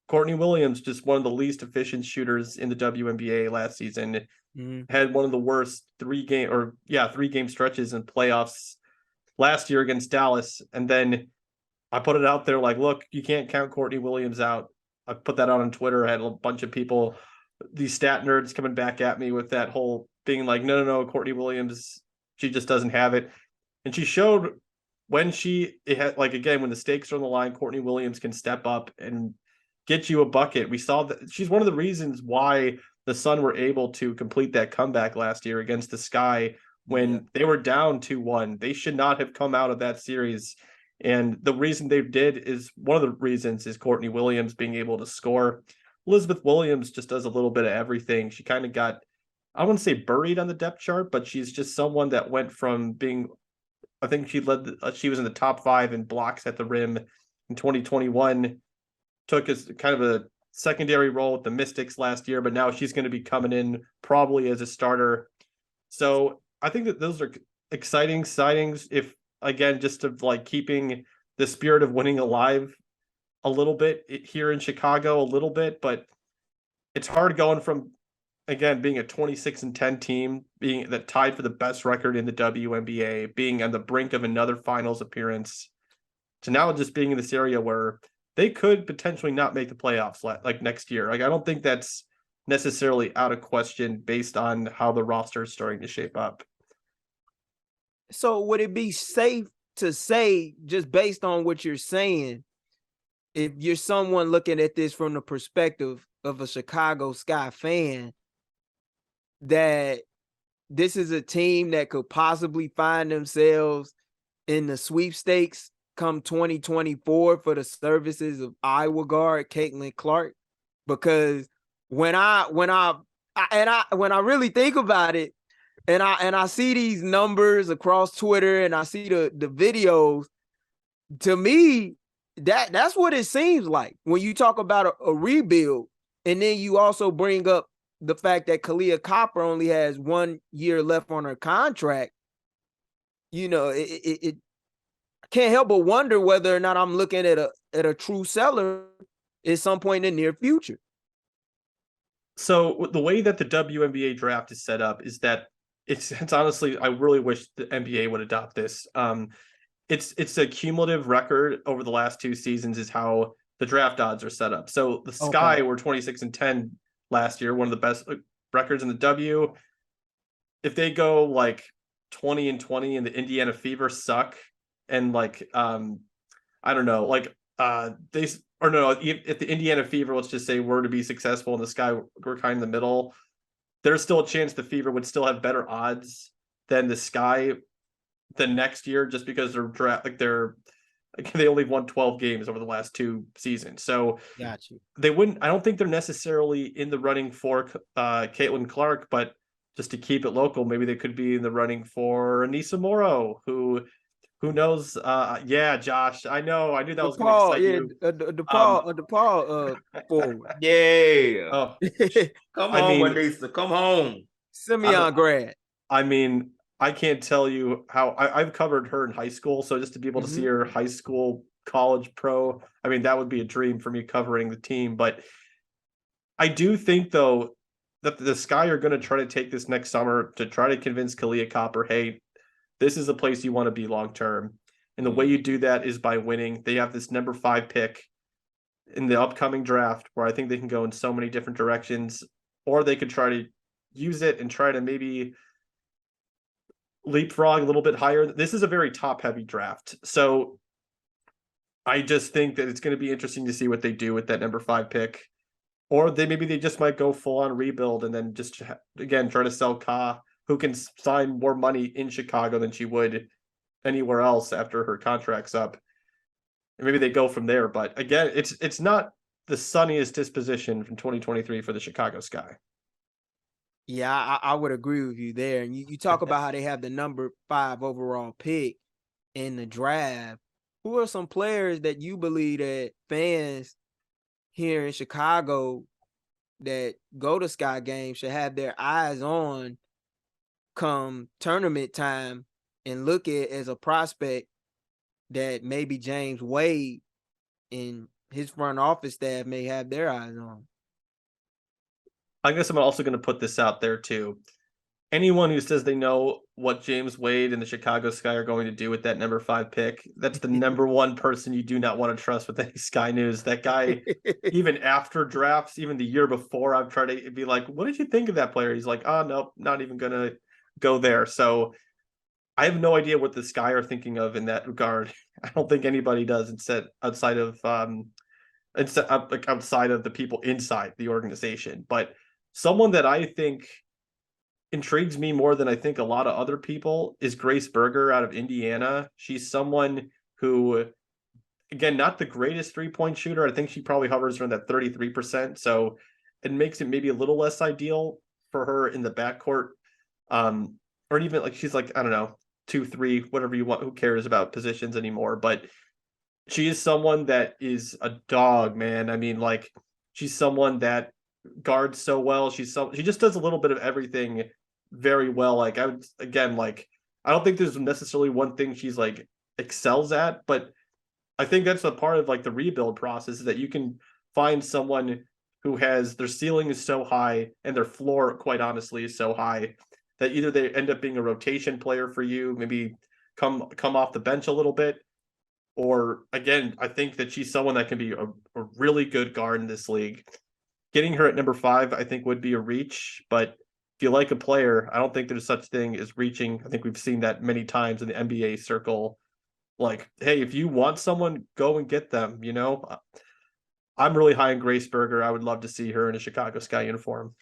Courtney Williams, just one of the least efficient shooters in the WNBA last season, had one of the worst 3-game stretches in playoffs last year against Dallas. And then I put it out there like, look, you can't count Courtney Williams out. I put that out on Twitter. I had a bunch of people, these stat nerds, coming back at me with that whole being like, no, Courtney Williams, she just doesn't have it. And she showed when when the stakes are on the line, Courtney Williams can step up and get you a bucket. We saw that she's one of the reasons why the Sun were able to complete that comeback last year against the Sky when they were down 2-1. They should not have come out of that series. And the reason they did is one of the reasons is Courtney Williams being able to score. Elizabeth Williams just does a little bit of everything. She kind of got, I wouldn't say buried on the depth chart, but she's just someone that went from being, I think she was in the top 5 in blocks at the rim in 2021, took as kind of a secondary role with the Mystics last year, but now she's going to be coming in probably as a starter. So I think that those are exciting signings, if, again, just of like keeping the spirit of winning alive a little bit here in Chicago, a little bit, but it's hard going from, again, being a 26-10 team, being that tied for the best record in the WNBA, being on the brink of another finals appearance, to now just being in this area where they could potentially not make the playoffs like next year. Like, I don't think that's necessarily out of question based on how the roster is starting to shape up. So would it be safe to say, just based on what you're saying, if you're someone looking at this from the perspective of a Chicago Sky fan, that this is a team that could possibly find themselves in the sweepstakes come 2024 for the services of Iowa guard Caitlin Clark? Because when I really think about it, and I see these numbers across Twitter and I see the videos, to me, that's what it seems like when you talk about a rebuild. And then you also bring up the fact that Kalia Copper only has 1 year left on her contract. You know, it I can't help but wonder whether or not I'm looking at a true seller at some point in the near future. So the way that the WNBA draft is set up is that it's honestly, I really wish the NBA would adopt this. It's a cumulative record over the last 2 seasons is how the draft odds are set up. So the Sky were 26-10 last year, one of the best records in the W. If they go like 20-20 and the Indiana Fever suck, and like I don't know, like if the Indiana Fever, let's just say, were to be successful and the Sky were kind of in the middle, there's still a chance the Fever would still have better odds than the Sky the next year, just because they only won 12 games over the last 2 seasons. So Got you. They wouldn't, I don't think they're necessarily in the running for Caitlin Clark, but just to keep it local, maybe they could be in the running for Anissa Morrow, who Who knows? Yeah, Josh. I know. I knew that was going to DePaul, excite yeah, you. DePaul forward. Yay. Oh, Come I home, mean, Batista. Come home. Simeon grad. I mean, I can't tell you how I've covered her in high school. So just to be able to see her high school, college, pro, I mean, that would be a dream for me covering the team. But I do think, though, that the Sky are going to try to take this next summer to try to convince Kalia Copper, hey, this is a place you want to be long term. And the way you do that is by winning. They have this number 5 pick in the upcoming draft where I think they can go in so many different directions, or they could try to use it and try to maybe leapfrog a little bit higher. This is a very top heavy draft. So I just think that it's going to be interesting to see what they do with that number 5 pick. Or maybe they just might go full on rebuild and then just again try to sell Ka, who can sign more money in Chicago than she would anywhere else after her contract's up. And maybe they go from there. But again, it's not the sunniest disposition from 2023 for the Chicago Sky. Yeah, I would agree with you there. And you talk about how they have the number 5 overall pick in the draft. Who are some players that you believe that fans here in Chicago that go to Sky games should have their eyes on come tournament time and look at as a prospect that maybe James Wade and his front office staff may have their eyes on? I guess I'm also going to put this out there too. Anyone who says they know what James Wade and the Chicago Sky are going to do with that number 5 pick, that's the number one person you do not want to trust with any Sky news. That guy, even after drafts, even the year before, I've tried to be like, what did you think of that player? He's like, oh, nope, not even going to go there. So I have no idea what the Sky are thinking of in that regard. I don't think anybody does outside of the people inside the organization. But someone that I think intrigues me more than I think a lot of other people is Grace Berger out of Indiana. She's someone who, again, not the greatest 3-point shooter. I think she probably hovers around that 33%. So it makes it maybe a little less ideal for her in the backcourt. Or even like she's like, I don't know, 2-3, whatever you want. Who cares about positions anymore? But she is someone that is a dog, man. I mean, like, she's someone that guards so well. She just does a little bit of everything very well. Like, I don't think there's necessarily one thing she's like excels at, but I think that's a part of like the rebuild process, is that you can find someone who has their ceiling is so high and their floor, quite honestly, is so high that either they end up being a rotation player for you, maybe come off the bench a little bit, or again, I think that she's someone that can be a really good guard in this league. Getting her at number 5, I think, would be a reach. But if you like a player, I don't think there's such thing as reaching. I think we've seen that many times in the NBA circle. Like, hey, if you want someone, go and get them. You know, I'm really high on Grace Berger. I would love to see her in a Chicago Sky uniform.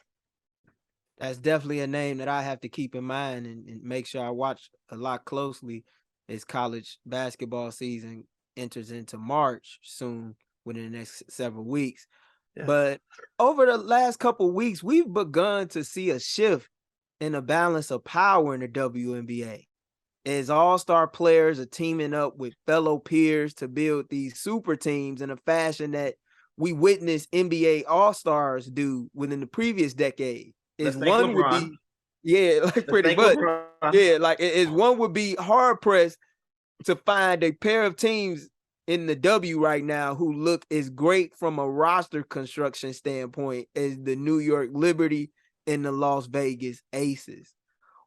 That's definitely a name that I have to keep in mind and make sure I watch a lot closely as college basketball season enters into March soon, within the next several weeks. Yeah. But over the last couple of weeks, we've begun to see a shift in the balance of power in the WNBA, as all-star players are teaming up with fellow peers to build these super teams in a fashion that we witnessed NBA all-stars do within the previous decade. Is one would be, yeah, like pretty much, yeah, like is one would be hard pressed to find a pair of teams in the W right now who look as great from a roster construction standpoint as the New York Liberty and the Las Vegas Aces.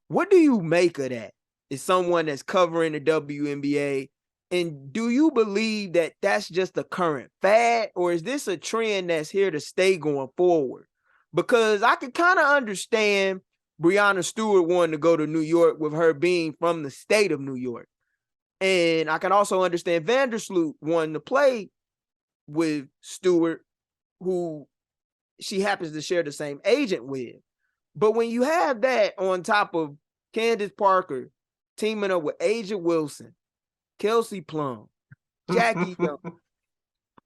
What do you make of that? As someone that's covering the WNBA, and do you believe that that's just a current fad, or is this a trend that's here to stay going forward? Because I could kind of understand Breanna Stewart wanting to go to New York with her being from the state of New York. And I can also understand Vandersloot wanting to play with Stewart, who she happens to share the same agent with. But when you have that on top of Candace Parker teaming up with Asia Wilson, Kelsey Plum, Jackie Young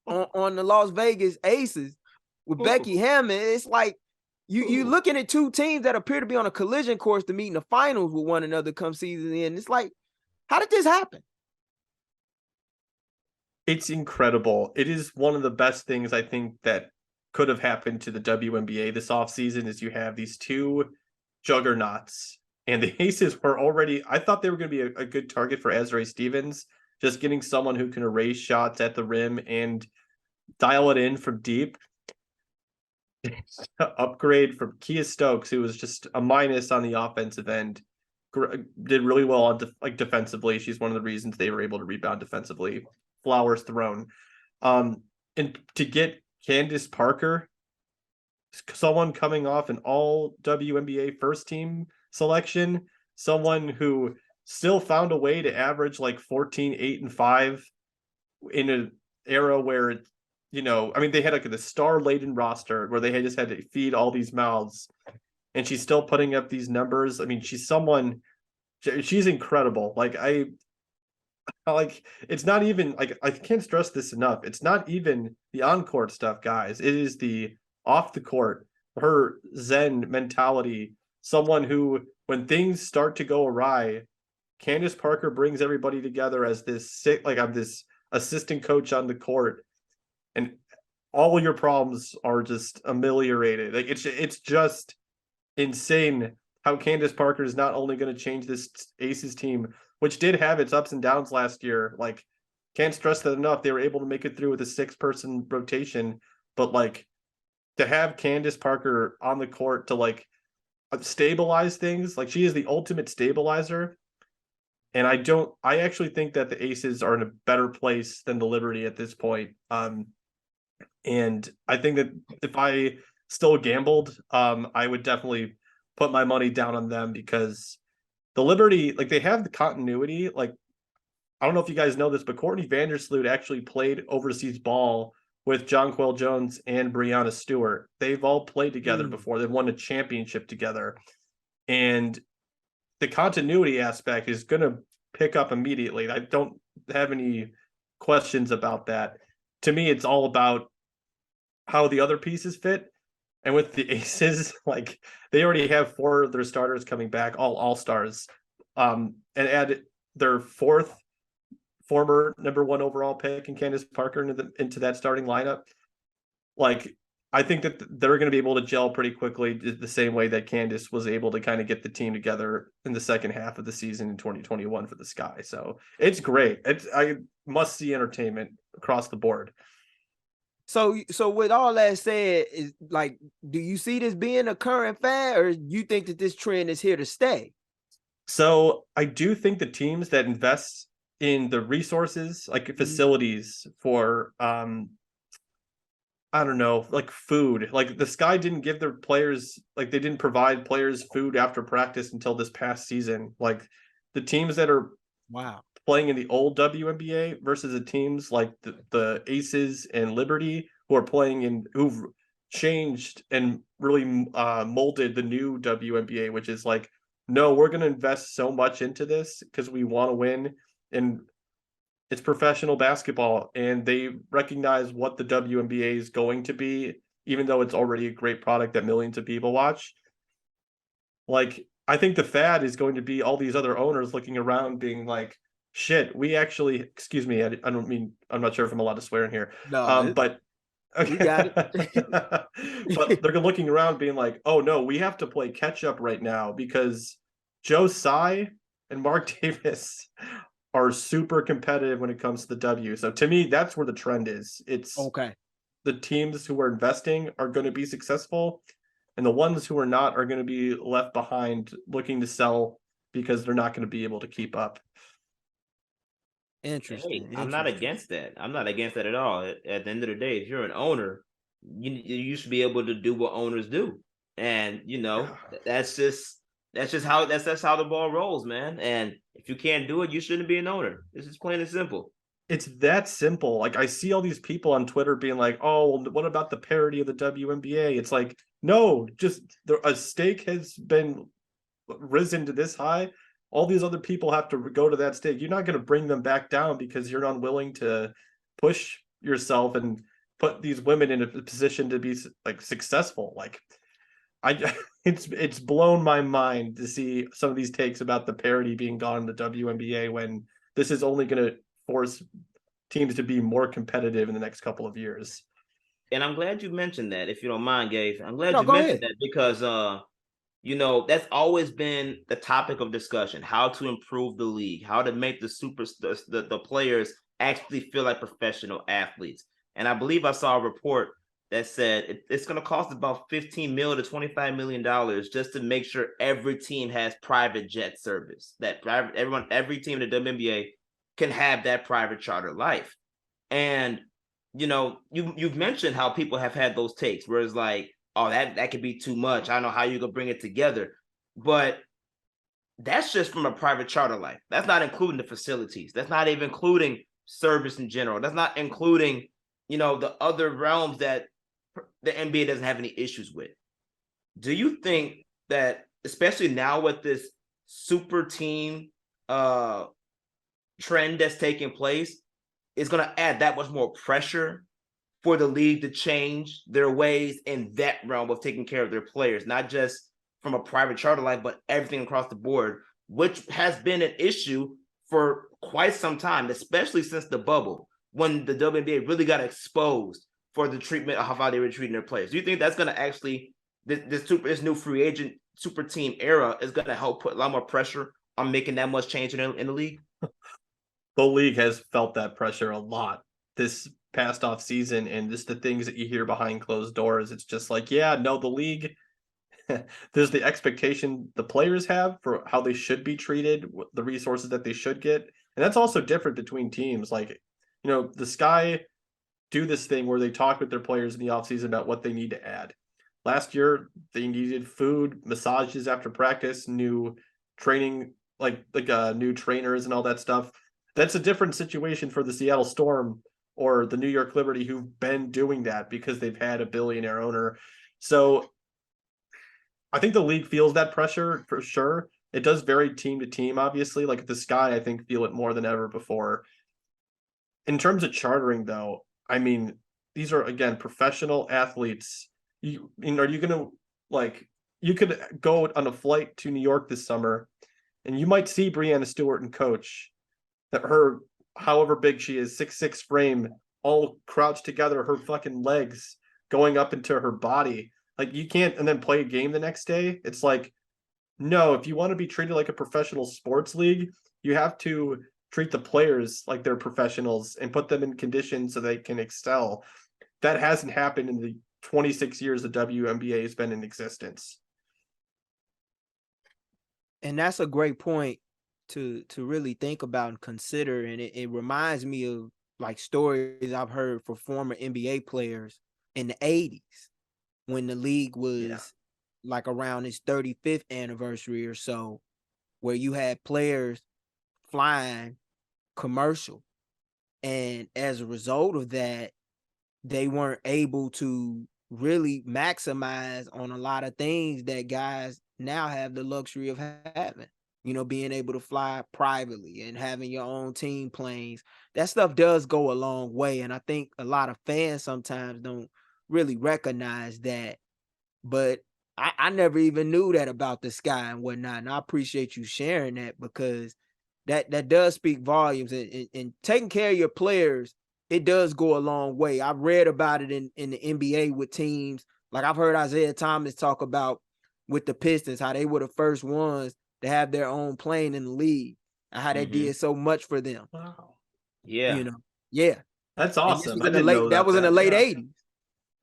on the Las Vegas Aces with Becky Hammond, it's like you looking at two teams that appear to be on a collision course to meet in the finals with one another come season end. It's like, how did this happen? It's incredible. It is one of the best things I think that could have happened to the WNBA this offseason is you have these two juggernauts, and the Aces were already, I thought they were going to be a good target for Azrae Stevens, just getting someone who can erase shots at the rim and dial it in from deep. Upgrade from Kia Stokes, who was just a minus on the offensive end, did really well on defensively. She's one of the reasons they were able to rebound defensively. Flowers thrown. And to get Candace Parker, someone coming off an all WNBA first team selection, someone who still found a way to average like 14, 8, and 5 in an era where, you know, I mean, they had like the star-laden roster where they had just had to feed all these mouths, and she's still putting up these numbers. I mean, she's incredible. Like, it's not even like, I can't stress this enough. It's not even the on-court stuff, guys. It is the off the court, her Zen mentality, someone who, when things start to go awry, Candace Parker brings everybody together as I'm this assistant coach on the court, and all your problems are just ameliorated. Like, it's just insane how Candace Parker is not only going to change this Aces team, which did have its ups and downs last year. Like, can't stress that enough. They were able to make it through with a 6-person rotation, but like, to have Candace Parker on the court to like stabilize things, like, she is the ultimate stabilizer. And I actually think that the Aces are in a better place than the Liberty at this point. And I think that if I still gambled, I would definitely put my money down on them, because the Liberty, like, they have the continuity. Like, I don't know if you guys know this, but Courtney Vandersloot actually played overseas ball with Jonquel Jones and Brianna Stewart. They've all played together before. They've won a championship together. And the continuity aspect is going to pick up immediately. I don't have any questions about that. To me, it's all about how the other pieces fit. And with the Aces, like, they already have 4 of their starters coming back, all-stars, and add their 4th former number 1 overall pick in Candace Parker into that starting lineup. Like, I think that they're going to be able to gel pretty quickly, the same way that Candace was able to kind of get the team together in the second half of the season in 2021 for the Sky. So it's great. I must see entertainment across the board. So with all that said, is like, do you see this being a current fad, or you think that this trend is here to stay? So I do think the teams that invest in the resources, like facilities for, I don't know, like food, like the Sky didn't give their players, like, they didn't provide players food after practice until this past season. Like, the teams that are playing in the old WNBA versus the teams like the Aces and Liberty who are playing who've changed and really molded the new WNBA, which is like, no, we're going to invest so much into this because we want to win. And it's professional basketball, and they recognize what the WNBA is going to be, even though it's already a great product that millions of people watch. Like, I think the fad is going to be all these other owners looking around being like, shit, we actually, excuse me, I don't mean, I'm not sure if I'm allowed to swear in here. No, but okay. You got it. But they're looking around being like, oh no, we have to play catch up right now because Joe Tsai and Mark Davis are super competitive when it comes to the W. So to me, that's where the trend is. It's okay. The teams who are investing are going to be successful, and the ones who are not are going to be left behind looking to sell because they're not going to be able to keep up. Interesting. Hey, I'm not against that. I'm not against that at all. At the end of the day, if you're an owner, you should be able to do what owners do. And, you know, that's how the ball rolls, man. And if you can't do it, you shouldn't be an owner. This is plain and simple. It's that simple. Like, I see all these people on Twitter being like, oh, well, what about the parity of the WNBA? It's like, no, just a stake has been risen to this high. All these other people have to go to that stake. You're not going to bring them back down because you're unwilling to push yourself and put these women in a position to be like successful. Like, it's blown my mind to see some of these takes about the parity being gone in the WNBA when this is only going to force teams to be more competitive in the next couple of years. And I'm glad you mentioned that, if you don't mind, Gabe. I'm glad No, you go mentioned ahead. that because that's always been the topic of discussion: how to improve the league, how to make the players actually feel like professional athletes. And I believe I saw a report that said it's going to cost about $15 million to $25 million just to make sure every team has private jet service. Every team in the WNBA can have that private charter life. And you've mentioned how people have had those takes where it's like, oh, that could be too much. I don't know how you could bring it together. But that's just from a private charter life. That's not including the facilities. That's not even including service in general. That's not including, the other realms that the NBA doesn't have any issues with. Do you think that, especially now with this super team trend that's taking place, is going to add that much more pressure for the league to change their ways in that realm of taking care of their players, not just from a private charter life, but everything across the board, which has been an issue for quite some time, especially since the bubble, when the WNBA really got exposed for the treatment of how they were treating their players? Do you think that's going to actually, this new free agent super team era is going to help put a lot more pressure on making that much change in the league? The league has felt that pressure a lot this past off season, and just the things that you hear behind closed doors. It's just like, yeah, no, the league, there's the expectation the players have for how they should be treated, the resources that they should get. And that's also different between teams. Like, the Sky do this thing where they talk with their players in the offseason about what they need to add. Last year, they needed food, massages after practice, new training, like new trainers and all that stuff. That's a different situation for the Seattle Storm or the New York Liberty, who've been doing that because they've had a billionaire owner. So I think the league feels that pressure for sure. It does vary team to team, obviously. Like the Sky, I think, feel it more than ever before. In terms of chartering, though, I mean, these are, again, professional athletes. Are you going to, you could go on a flight to New York this summer, and you might see Breanna Stewart and coach, that her, however big she is, 6'6" frame, all crouched together, her fucking legs going up into her body. Like, you can't, and then play a game the next day. It's like, no, if you want to be treated like a professional sports league, you have to treat the players like they're professionals and put them in conditions so they can excel. That hasn't happened in the 26 years the WNBA has been in existence. And that's a great point to really think about and consider. And it reminds me of like stories I've heard for former NBA players in the 80s when the league was like around its 35th anniversary or so, where you had players flying commercial. And as a result of that, they weren't able to really maximize on a lot of things that guys now have the luxury of having. Being able to fly privately and having your own team planes. That stuff does go a long way. And I think a lot of fans sometimes don't really recognize that. But I never even knew that about the Sky and whatnot. And I appreciate you sharing that, because that does speak volumes. And taking care of your players, it does go a long way. I've read about it in the NBA with teams. Like I've heard Isaiah Thomas talk about with the Pistons, how they were the first ones to have their own plane in the league, and how they did so much for them. Wow. Yeah. Yeah. That's awesome. Was that was in the late 80s.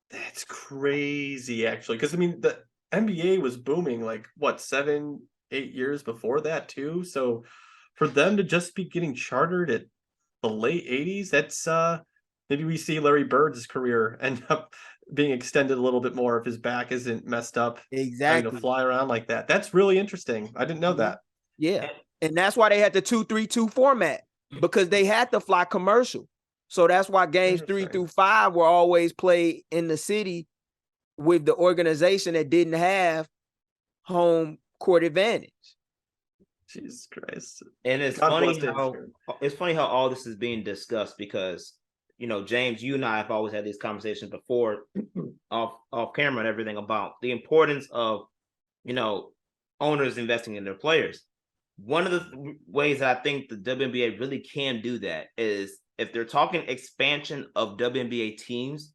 That's crazy, actually. Because, I mean, the NBA was booming, 7-8 years before that, too? So for them to just be getting chartered at the late 80s, that's, maybe we see Larry Bird's career end up being extended a little bit more if his back isn't messed up. Exactly. Having to fly around like that. That's really interesting. I didn't know that. Yeah. And that's why they had the 2-3-2 format, because they had to fly commercial. So that's why games 3 through 5 were always played in the city with the organization that didn't have home court advantage. Jesus Christ. And it's funny how all this is being discussed, because James, you and I have always had these conversations before off camera and everything about the importance of owners investing in their players. One of the ways that I think the WNBA really can do that is if they're talking expansion of WNBA teams,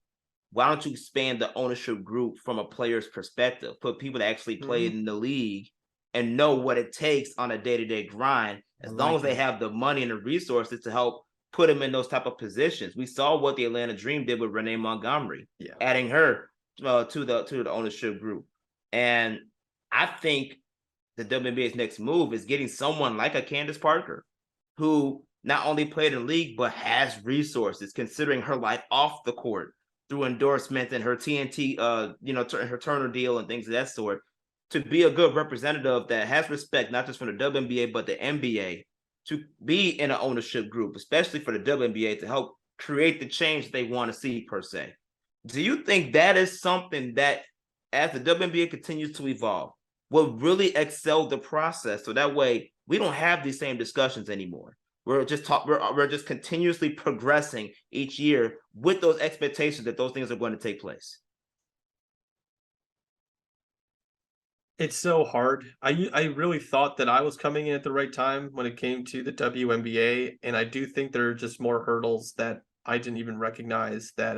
why don't you expand the ownership group from a player's perspective? Put people that actually play in the league and know what it takes on a day-to-day grind, as long as they have the money and the resources to help put them in those type of positions. We saw what the Atlanta Dream did with Renee Montgomery, adding her to the ownership group. And I think the WNBA's next move is getting someone like a Candace Parker, who not only played in the league, but has resources, considering her life off the court through endorsements and her TNT, her Turner deal and things of that sort, to be a good representative that has respect, not just from the WNBA, but the NBA, to be in an ownership group, especially for the WNBA, to help create the change they want to see, per se. Do you think that is something that, as the WNBA continues to evolve, will really excel the process, so that way we don't have these same discussions anymore? We're just continuously progressing each year with those expectations that those things are going to take place. It's so hard. I really thought that I was coming in at the right time when it came to the WNBA, and I do think there are just more hurdles that I didn't even recognize. That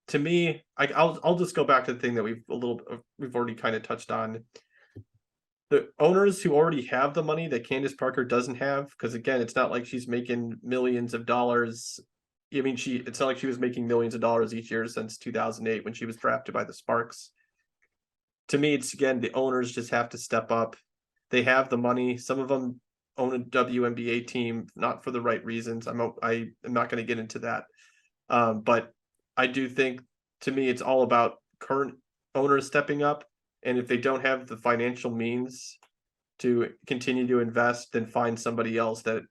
to me, I'll just go back to the thing that we've already kind of touched on. The owners who already have the money that Candace Parker doesn't have, because again, it's not like she's making millions of dollars. I mean, it's not like she was making millions of dollars each year since 2008 when she was drafted by the Sparks. To me, it's, again, the owners just have to step up. They have the money. Some of them own a WNBA team, not for the right reasons. I am not going to get into that. But I do think, to me, it's all about current owners stepping up. And if they don't have the financial means to continue to invest, then find somebody else that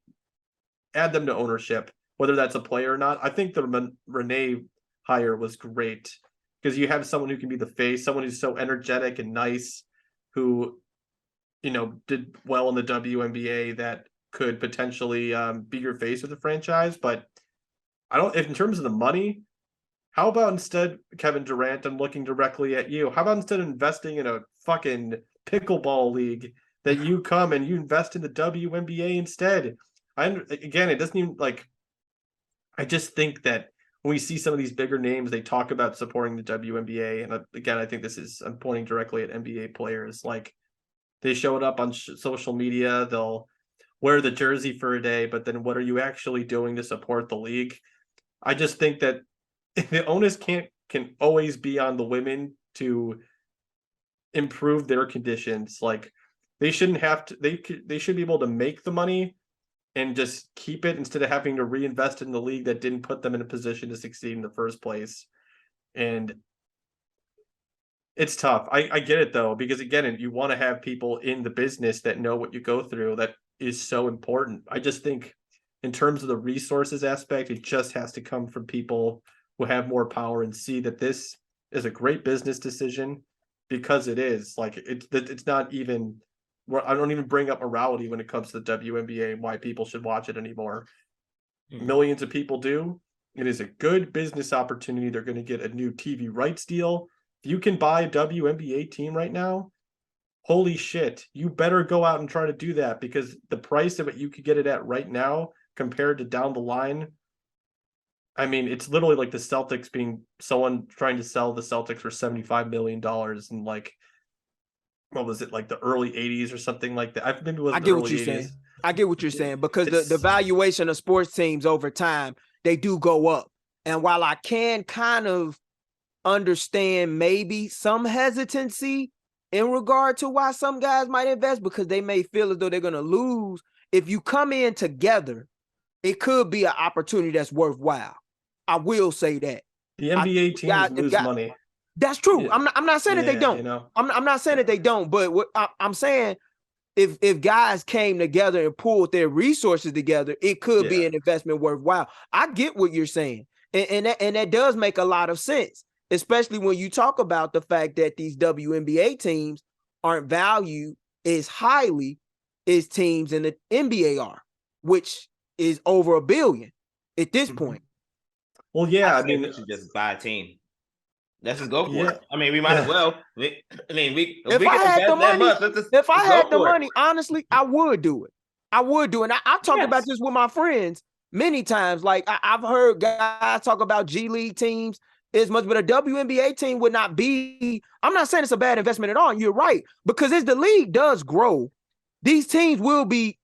add them to ownership, whether that's a player or not. I think the Renee hire was great, because you have someone who can be the face, someone who's so energetic and nice, who, did well in the WNBA, that could potentially be your face of the franchise. But in terms of the money, how about instead, Kevin Durant, I'm looking directly at you. How about instead of investing in a fucking pickleball league, that you come and you invest in the WNBA instead? Again, it doesn't even I just think that when we see some of these bigger names, they talk about supporting the WNBA. And again, I think I'm pointing directly at NBA players. Like, they showed up on social media, they'll wear the jersey for a day, but then what are you actually doing to support the league? I just think that the onus can always be on the women to improve their conditions. Like, they shouldn't have to, they should be able to make the money and just keep it, instead of having to reinvest in the league that didn't put them in a position to succeed in the first place. And it's tough. I get it, though, because again, you want to have people in the business that know what you go through. That is so important. I just think, in terms of the resources aspect, it just has to come from people who have more power and see that this is a great business decision, because it is. Like, it's not even, I don't even bring up morality when it comes to the WNBA and why people should watch it anymore. Millions of people do. It is a good business opportunity. They're going to get a new TV rights deal. If you can buy a WNBA team right now, holy shit, you better go out and try to do that, because the price of it you could get it at right now compared to down the line, I mean, it's literally like the Celtics someone trying to sell the Celtics for $75 million in, like, what was it, like the early 80s or something like that? Maybe it was the early 80s. I get what you're saying, because the valuation of sports teams over time, they do go up. And while I can kind of understand maybe some hesitancy in regard to why some guys might invest, because they may feel as though they're going to lose, if you come in together, it could be an opportunity that's worthwhile. I will say that. The NBA teams lose money. That's true. Yeah. I'm not saying that they don't. I'm not saying that they don't, but what I'm saying, if guys came together and pulled their resources together, it could be an investment worthwhile. I get what you're saying. And that does make a lot of sense, especially when you talk about the fact that these WNBA teams aren't valued as highly as teams in the NBA are, which is over $1 billion at this point. Well, yeah, I mean, we should just buy a team. Let's just go for it. I mean, we might as well. If I had the money, honestly, I would do it. And I talked about this with my friends. many times. Like I've heard guys talk about G League teams as much, but a WNBA team would not be. I'm not saying it's a bad investment at all. And you're right, because as the league does grow, these teams will be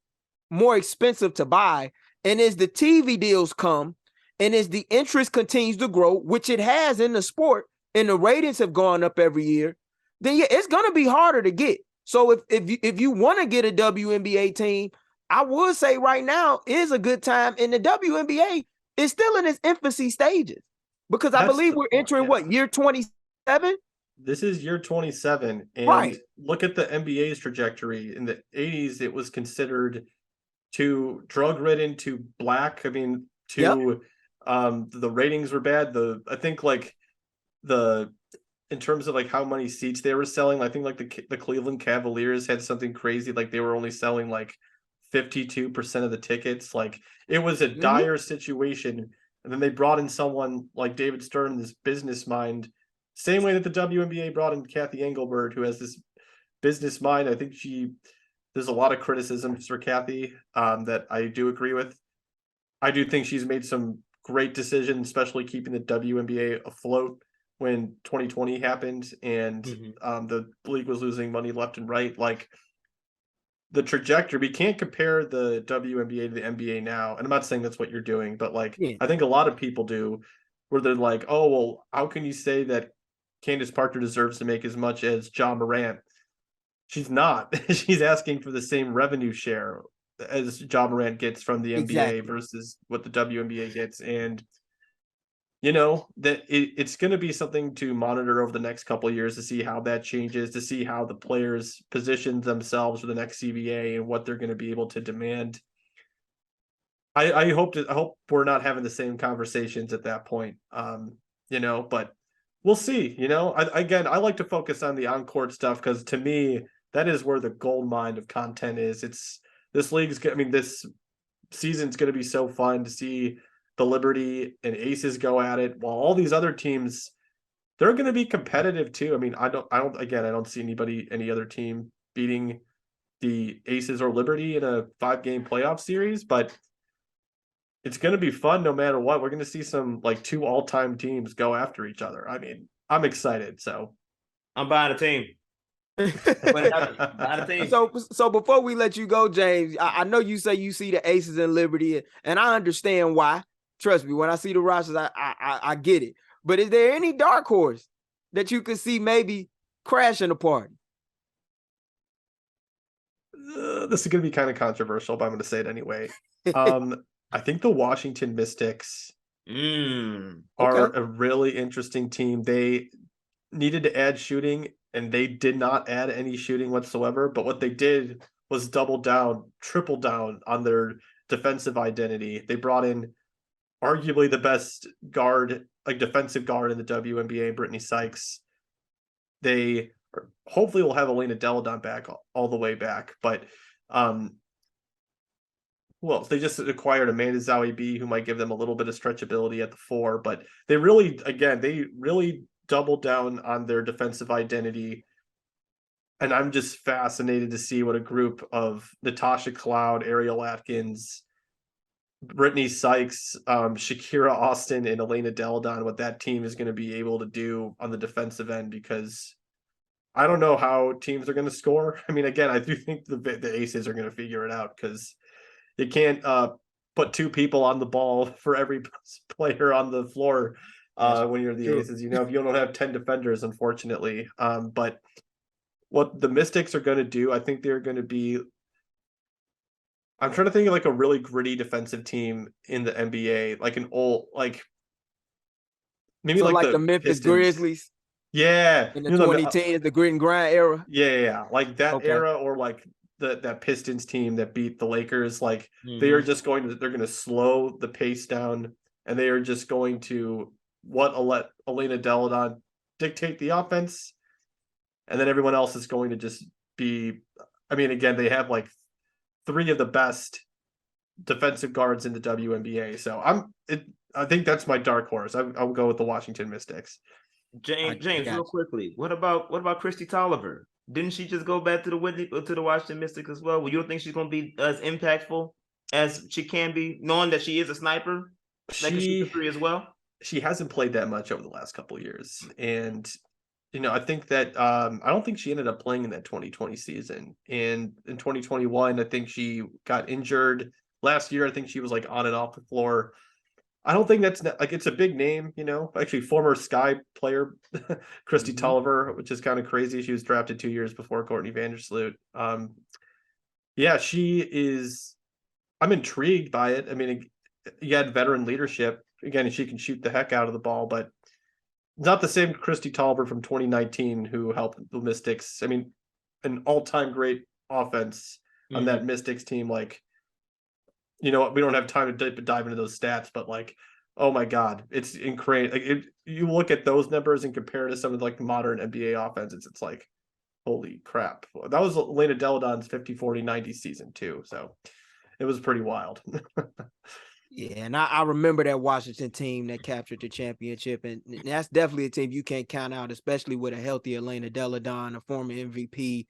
more expensive to buy. And as the TV deals come, and as the interest continues to grow, which it has in the sport, and the ratings have gone up every year, then yeah, it's going to be harder to get. So if you want to get a WNBA team, I would say right now is a good time. And the WNBA is still in its infancy stages, because I believe we're entering what, year 27? This is year 27. And right. Look at the NBA's trajectory. In the 80s, it was considered too drug-ridden, too black. I mean, the ratings were bad. I think like in terms of like how many seats they were selling, I think like the Cleveland Cavaliers had something crazy. Like they were only selling like 52% of the tickets. Like it was a dire situation. And then they brought in someone like David Stern, this business mind, same way that the WNBA brought in Kathy Engelbert, who has this business mind. I think there's a lot of criticisms for Kathy that I do agree with. I do think she's made some great decisions, especially keeping the WNBA afloat when 2020 happened and the league was losing money left and right. Like the trajectory, we can't compare the WNBA to the NBA now. And I'm not saying that's what you're doing, but like, I think a lot of people do, where they're like, oh, well, how can you say that Candace Parker deserves to make as much as Ja Morant? She's not. She's asking for the same revenue share as Ja Morant gets from the NBA versus what the WNBA gets. And you know, that it's going to be something to monitor over the next couple of years to see how that changes, to see how the players position themselves for the next CBA and what they're going to be able to demand. I hope we're not having the same conversations at that point, you know, but we'll see. You know, I like to focus on the on-court stuff because to me, that is where the gold mine of content is. This season's going to be so fun to see the Liberty and Aces go at it, while all these other teams, they're going to be competitive too. I mean, I don't see any other team beating the Aces or Liberty in a 5-game playoff series, but it's going to be fun no matter what. We're going to see some like 2 all-time teams go after each other. I mean, I'm excited. So I'm buying a team. So before we let you go, James, I know you say you see the Aces and Liberty, and I understand why. Trust me, when I see the rosters, I get it. But is there any dark horse that you could see maybe crashing the party? This is going to be kind of controversial, but I'm going to say it anyway. I think the Washington Mystics are a really interesting team. They needed to add shooting, and they did not add any shooting whatsoever. But what they did was triple down on their defensive identity. They brought in arguably the best defensive guard in the WNBA, Brittany Sykes. They hopefully will have Elena Deladon back all the way back. But they just acquired Amanda Zawi B, who might give them a little bit of stretchability at the 4. But they really doubled down on their defensive identity. And I'm just fascinated to see what a group of Natasha Cloud, Ariel Atkins, Brittany Sykes, Shakira Austin, and Elena Deladon, what that team is going to be able to do on the defensive end, because I don't know how teams are going to score. I mean, again, I do think the Aces are going to figure it out, because you can't put 2 people on the ball for every player on the floor when you're the Aces. You know, if you don't have 10 defenders, unfortunately. But what the Mystics are going to do, I think they're going to be, I'm trying to think of like a really gritty defensive team in the NBA, like an old, like maybe so like the Memphis Pistons. Grizzlies. Yeah. In the 2010s, the grit and grind era. Yeah. Like that era, or like that Pistons team that beat the Lakers. Like they're going to slow the pace down, and they are just going to let Elena Deladon dictate the offense. And then everyone else is going to just be, I mean, again, they have like 3 of the best defensive guards in the WNBA. So I think that's my dark horse. I'll go with the Washington Mystics. James, real quickly, what about Christy Tolliver? Didn't she just go back to the Washington Mystics as well? Well, you don't think she's going to be as impactful? as she can be, knowing that she is a sniper that can shoot the three as well? She hasn't played that much over the last couple of years. And, I think that I don't think she ended up playing in that 2020 season. And in 2021, I think she got injured. Last year, I think she was like on and off the floor. I don't think that's like it's a big name, Actually, former Sky player, Christy Tolliver, which is kind of crazy. She was drafted 2 years before Courtney Vandersloot. Yeah, she is. I'm intrigued by it. I mean, you had veteran leadership. Again, she can shoot the heck out of the ball, but not the same Christy Tolliver from 2019 who helped the Mystics. I mean, an all-time great offense on that Mystics team. Like, we don't have time to dive into those stats, but like, oh my God, it's incredible. Like, you look at those numbers and compare to some of like modern NBA offenses, it's like, holy crap. That was Elena Deladon's 50-40-90 season too. So it was pretty wild. Yeah, and I remember that Washington team that captured the championship, and that's definitely a team you can't count out, especially with a healthy Elena Deladon, a former MVP,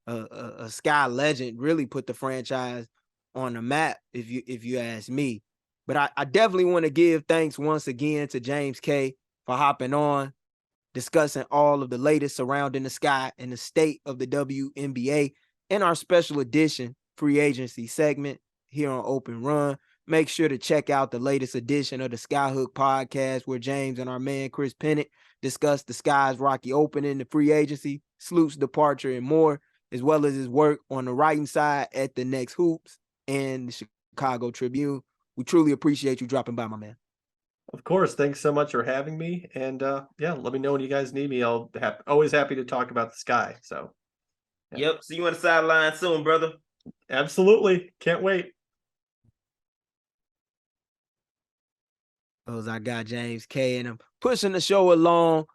a Sky legend, really put the franchise on the map, if you ask me. But I definitely want to give thanks once again to James K for hopping on, discussing all of the latest surrounding the Sky and the state of the WNBA in our special edition free agency segment here on Open Run. Make sure to check out the latest edition of the Skyhook Podcast, where James and our man Chris Pennant discuss the Sky's rocky opening, the free agency, Sloot's departure, and more, as well as his work on the writing side at the Next Hoops and the Chicago Tribune. We truly appreciate you dropping by, my man. Of course. Thanks so much for having me. And let me know when you guys need me. I'll always happy to talk about the Sky. So, yeah. Yep. See you on the sideline soon, brother. Absolutely. Can't wait. Those I got James K, and I'm pushing the show along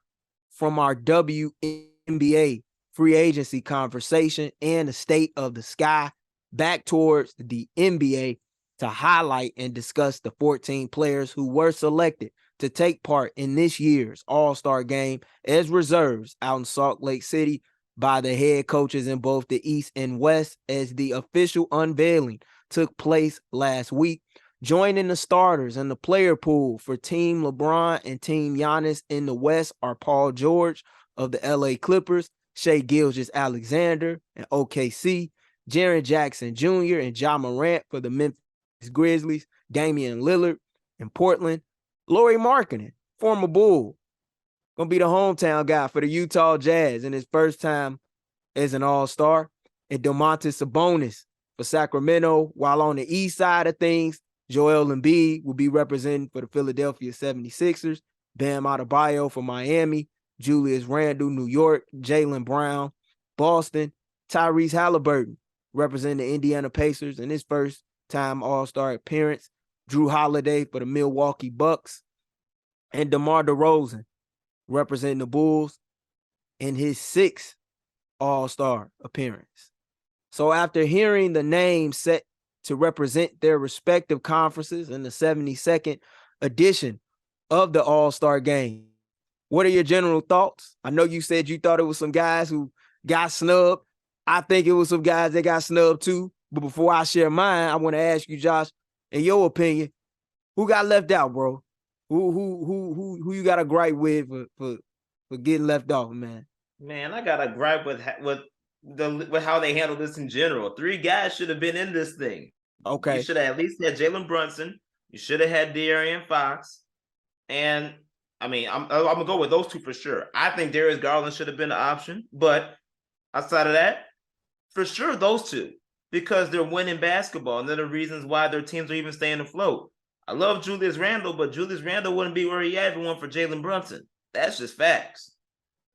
from our WNBA free agency conversation and the state of the Sky back towards the NBA to highlight and discuss the 14 players who were selected to take part in this year's All-Star game as reserves out in Salt Lake City by the head coaches in both the East and West, as the official unveiling took place last week. Joining the starters in the player pool for Team LeBron and Team Giannis in the West are Paul George of the LA Clippers, Shai Gilgeous-Alexander and OKC, Jaren Jackson Jr. and Ja Morant for the Memphis Grizzlies, Damian Lillard in Portland, Lauri Markkanen, former Bull, gonna be the hometown guy for the Utah Jazz in his first time as an All-Star, and Domantas Sabonis for Sacramento. While on the east side of things, Joel Embiid will be representing for the Philadelphia 76ers, Bam Adebayo for Miami, Julius Randle, New York, Jaylen Brown, Boston, Tyrese Halliburton representing the Indiana Pacers in his first time All-Star appearance, Drew Holiday for the Milwaukee Bucks, and DeMar DeRozan representing the Bulls in his sixth All-Star appearance. So after hearing the names set to represent their respective conferences in the 72nd edition of the All-Star game, what are your general thoughts? I know you said you thought it was some guys who got snubbed. I think it was some guys that got snubbed too. But before I share mine, I want to ask you, Josh, in your opinion, who got left out, bro? Who you got a gripe with for getting left off, man? Man, I got a gripe with how they handled this in general. 3 guys should have been in this thing. Okay. You should have at least had Jalen Brunson. You should have had De'Aaron Fox. And, I mean, I'm going to go with those 2 for sure. I think Darius Garland should have been an option. But outside of that, for sure, those 2. Because they're winning basketball, and they're the reasons why their teams are even staying afloat. I love Julius Randle, but Julius Randle wouldn't be where he at if it weren't for Jalen Brunson. That's just facts.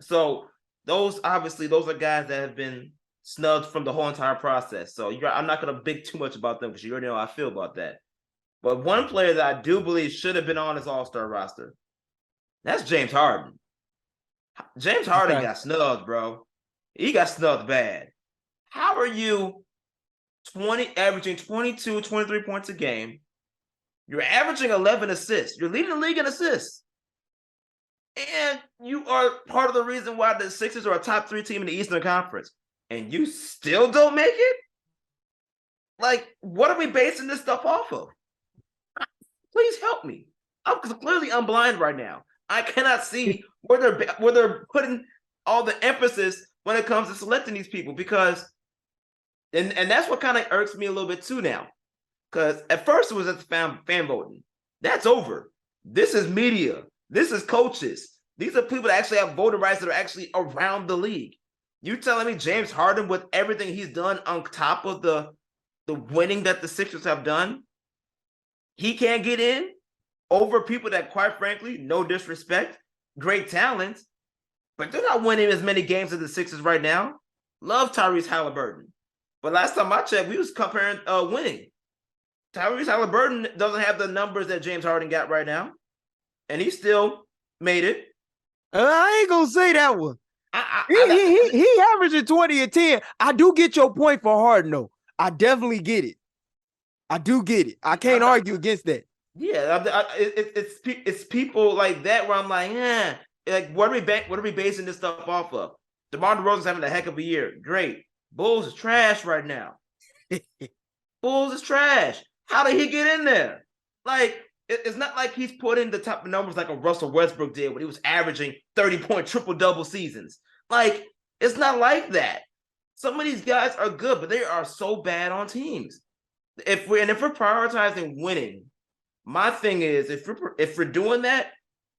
So those are guys that have been snubbed from the whole entire process. So I'm not going to big too much about them because you already know how I feel about that. But one player that I do believe should have been on his All-Star roster, that's James Harden. James Harden got snubbed, bro. He got snubbed bad. How are you averaging 22, 23 points a game? You're averaging 11 assists. You're leading the league in assists. And you are part of the reason why the Sixers are a top 3 team in the Eastern Conference. And you still don't make it? Like, what are we basing this stuff off of? Please help me. I'm blind right now. I cannot see where they're putting all the emphasis when it comes to selecting these people, because and that's what kind of irks me a little bit too now. Because at first it was at the fan voting. That's over. This is media. This is coaches. These are people that actually have voting rights that are actually around the league. You telling me James Harden, with everything he's done on top of the winning that the Sixers have done, he can't get in over people that, quite frankly, no disrespect, great talent, but they're not winning as many games as the Sixers right now. Love Tyrese Halliburton, but last time I checked, we was comparing winning. Tyrese Halliburton doesn't have the numbers that James Harden got right now, and he still made it. I ain't gonna say that one. He averaging 20 and 10. I do get your point for Harden, though. I definitely get it. I do get it. I can't argue against that. Yeah, it's people like that where I'm like, like what are we basing this stuff off of? DeMar DeRozan's having a heck of a year. Great. Bulls is trash right now. Bulls is trash. How did he get in there? Like, it's not like he's put in the top numbers like a Russell Westbrook did when he was averaging 30-point triple-double seasons. Like, it's not like that. Some of these guys are good, but they are so bad on teams. If we're prioritizing winning, my thing is, if we're doing that,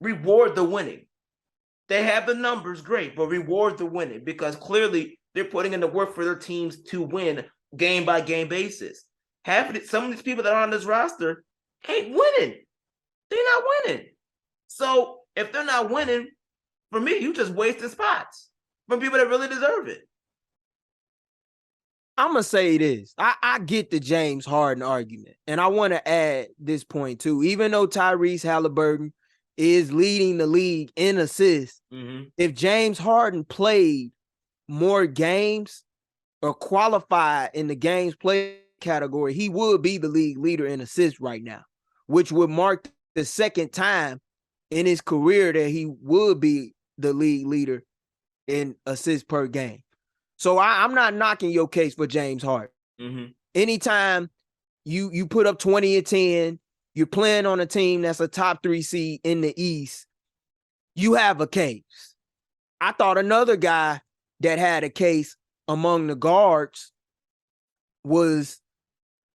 reward the winning. They have the numbers, great, but reward the winning, because clearly they're putting in the work for their teams to win game by game basis. Some of these people that are on this roster ain't winning. They're not winning. So if they're not winning, for me, you just wasting spots from people that really deserve it. I'm going to say this. I get the James Harden argument, and I want to add this point too. Even though Tyrese Halliburton is leading the league in assists, if James Harden played more games or qualified in the games played category, he would be the league leader in assists right now, which would mark the second time in his career that he would be the league leader in assists per game. So I'm not knocking your case for James Harden. Anytime you put up 20 and 10, you're playing on a team that's a top 3 seed in the East, you have a case. I thought another guy that had a case among the guards was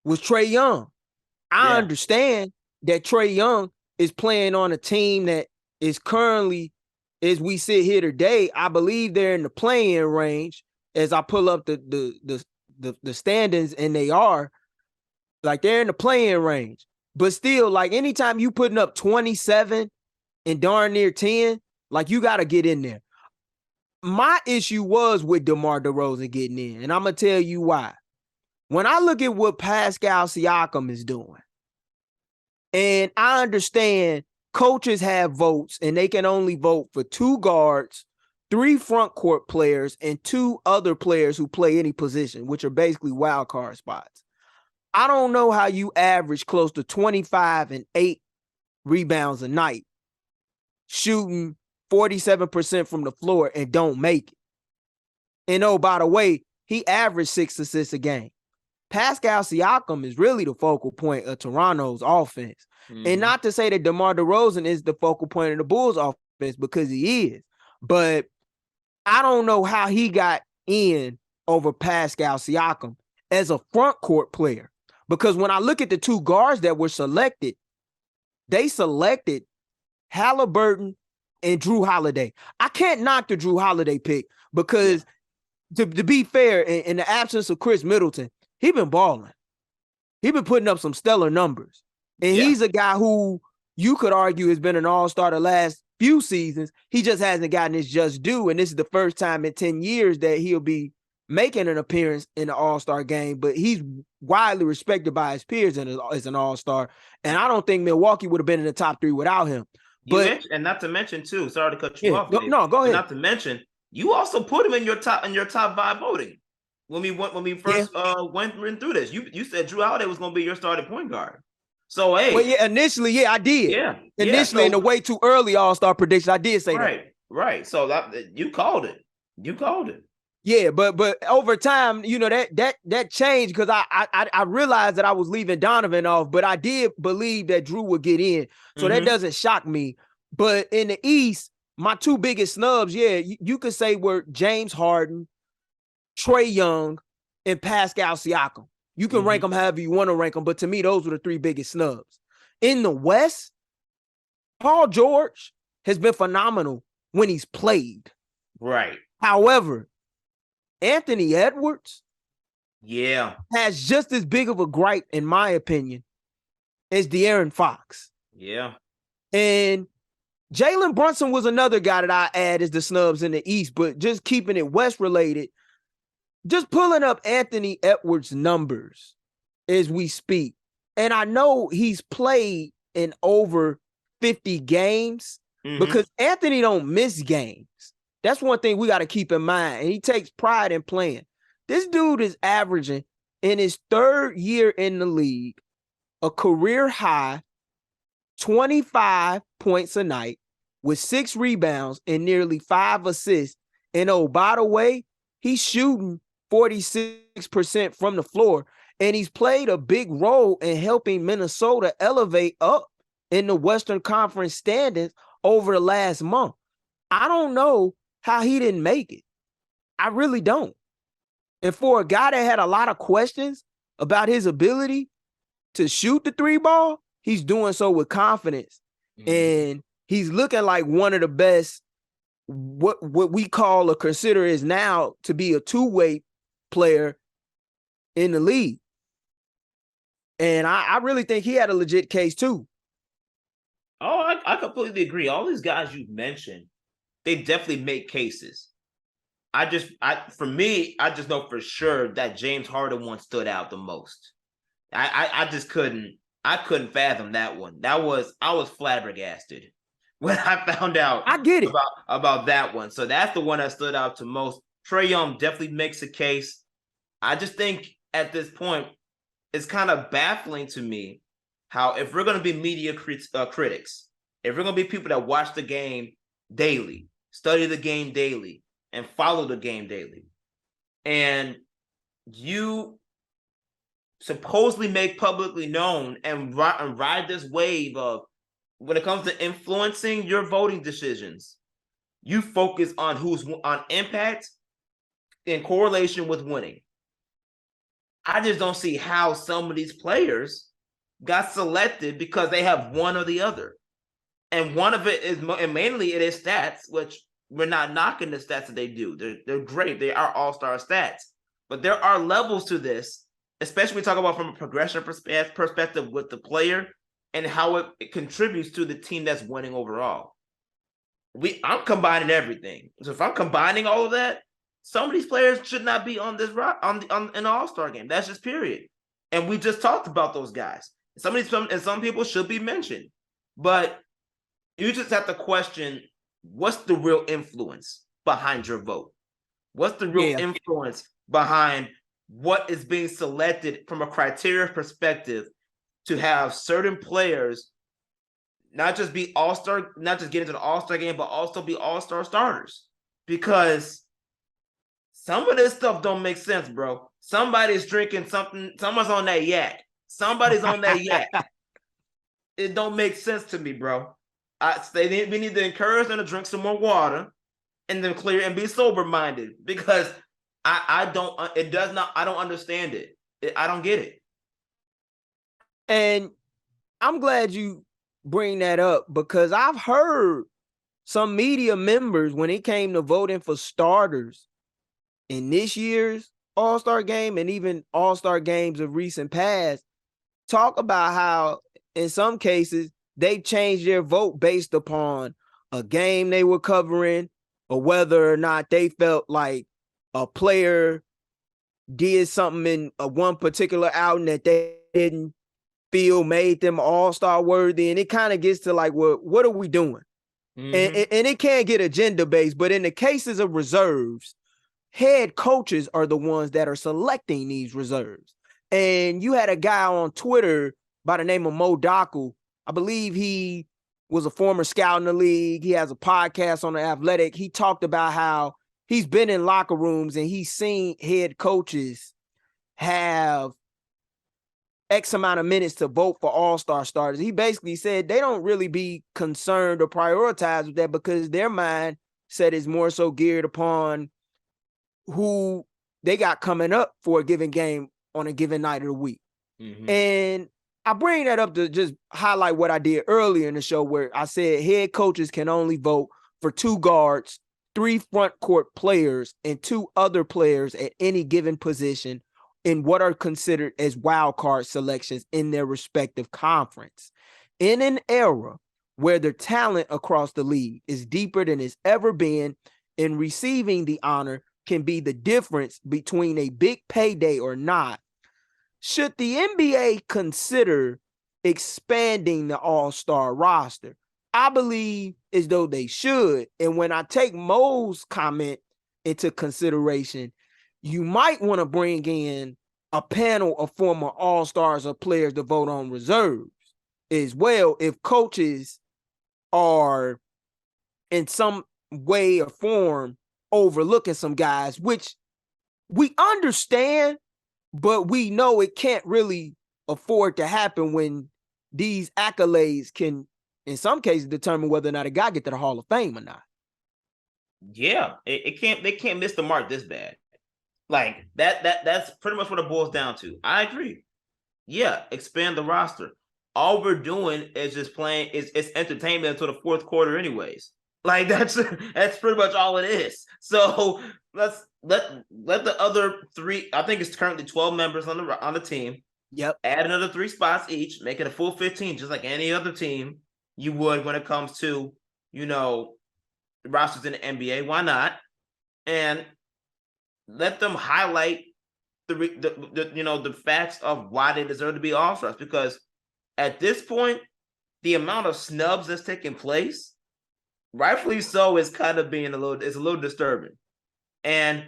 Trae Young. I understand that Trae Young is playing on a team that is currently, as we sit here today, I believe they're in the play-in range. As I pull up the standings, and they are like they're in the play-in range. But still, like anytime you putting up 27 and darn near 10, like you got to get in there. My issue was with DeMar DeRozan getting in, and I'm gonna tell you why. When I look at what Pascal Siakam is doing, and I understand coaches have votes, and they can only vote for 2 guards, 3 front court players, and 2 other players who play any position, which are basically wild card spots. I don't know how you average close to 25 and 8 rebounds a night, shooting 47% from the floor and don't make it. And oh, by the way, he averaged 6 assists a game. Pascal Siakam is really the focal point of Toronto's offense. And not to say that DeMar DeRozan is the focal point of the Bulls offense, because he is. But I don't know how he got in over Pascal Siakam as a front court player. Because when I look at the 2 guards that were selected, they selected Halliburton and Drew Holiday. I can't knock the Drew Holiday pick because, to be fair, in the absence of Chris Middleton, he been balling. He been putting up some stellar numbers. And he's a guy who you could argue has been an all-star the last few seasons. He just hasn't gotten his just due. And this is the first time in 10 years that he'll be making an appearance in the all-star game. But he's widely respected by his peers as an all-star. And I don't think Milwaukee would have been in the top 3 without him. And not to mention, too, sorry to cut you off. Go ahead. Not to mention, you also put him in your top 5 voting. When we first went through this, you said Drew Holiday was going to be your starting point guard. So, hey. Well, initially, I did. Initially, in the way too early all-star prediction, I did say that. Right. So you called it. Yeah, but over time, that changed because I realized that I was leaving Donovan off, but I did believe that Drew would get in. So that doesn't shock me. But in the East, my two biggest snubs, you could say were James Harden, Trae Young, and Pascal Siakam. You can rank them however you want to rank them, but to me, those were the three biggest snubs. In the West, Paul George has been phenomenal when he's played. Right. However, Anthony Edwards has just as big of a gripe, in my opinion, as De'Aaron Fox. Yeah. And Jalen Brunson was another guy that I add as the snubs in the East, but just keeping it West related, just pulling up Anthony Edwards' numbers as we speak. And I know he's played in over 50 games because Anthony don't miss games. That's one thing we got to keep in mind. And he takes pride in playing. This dude is averaging in his third year in the league a career high 25 points a night with 6 rebounds and nearly 5 assists. And oh, by the way, he's shooting 46% from the floor. And he's played a big role in helping Minnesota elevate up in the Western Conference standings over the last month. I don't know how he didn't make it. I really don't. And for a guy that had a lot of questions about his ability to shoot the 3 ball, he's doing so with confidence. And he's looking like one of the best, what we call or consider is now to be a two-way player in the league. And I really think he had a legit case too. Oh, I completely agree. All these guys you've mentioned, they definitely make cases. For me, I just know for sure that James Harden one stood out the most. I just couldn't fathom that one. I was flabbergasted when I found out I get it about that one. So that's the one that stood out to most. Trae Young definitely makes a case. I just think at this point, it's kind of baffling to me how if we're going to be media critics, if we're going to be people that watch the game daily, study the game daily, and follow the game daily, and you supposedly make publicly known and ride this wave of when it comes to influencing your voting decisions, you focus on who's on impact in correlation with winning. I just don't see how some of these players got selected because they have one or the other. And one of it is, and mainly it is stats, which we're not knocking the stats that they do. They're great. They are all-star stats. But there are levels to this, especially when we talk about from a progression perspective with the player and how it contributes to the team that's winning overall. I'm combining everything. So if I'm combining all of that, some of these players should not be on this on an all-star game. That's just period. And we just talked about those guys. Some people should be mentioned. But you just have to question, what's the real influence behind your vote? What's the real influence behind what is being selected from a criteria perspective to have certain players not just be all-star, not just get into the all-star game, but also be all-star starters? Because some of this stuff don't make sense, bro. Somebody's drinking something. Someone's on that yak. Somebody's on that yak. It don't make sense to me, bro. We need to encourage them to drink some more water and then clear and be sober-minded, because I don't understand it. I don't get it. And I'm glad you bring that up, because I've heard some media members, when it came to voting for starters in this year's All-Star game and even All-Star games of recent past, talk about how in some cases they changed their vote based upon a game they were covering or whether or not they felt like a player did something in one particular outing that they didn't feel made them all-star worthy. And it kind of gets to like, well, what are we doing? And it can get agenda-based, but in the cases of reserves, head coaches are the ones that are selecting these reserves. And you had a guy on Twitter by the name of Mo Daku. I believe he was a former scout in the league. He has a podcast on The Athletic. He talked about how he's been in locker rooms and he's seen head coaches have X amount of minutes to vote for all-star starters. He basically said they don't really be concerned or prioritize with that because their mindset is more so geared upon who they got coming up for a given game on a given night of the week. Mm-hmm. And I bring that up to just highlight what I did earlier in the show where I said head coaches can only vote for 2 guards, 3 front court players, and 2 other players at any given position in what are considered as wild card selections in their respective conference. In an era where the talent across the league is deeper than it's ever been, and receiving the honor can be the difference between a big payday or not, should the NBA consider expanding the all-star roster? I believe as though they should. And when I take Mo's comment into consideration, you might want to bring in a panel of former all-stars or players to vote on reserves as well if coaches are in some way or form overlooking some guys, which we understand, but we know it can't really afford to happen when these accolades can, in some cases, determine whether or not a guy get to the Hall of Fame or not. Yeah, it can't. They can't miss the mark this bad. Like that's pretty much what it boils down to. I agree. Yeah, expand the roster. All we're doing is just playing. It's entertainment until the fourth quarter, anyways. Like that's pretty much all it is. So let's let the other 3. I think it's currently 12 members on the team. Yep. Add another 3 spots each, make it a full 15, just like any other team you would when it comes to rosters in the NBA. Why not? And let them highlight the facts of why they deserve to be all-stars, because at this point, the amount of snubs that's taking place, rightfully so, is kind of being a little disturbing. And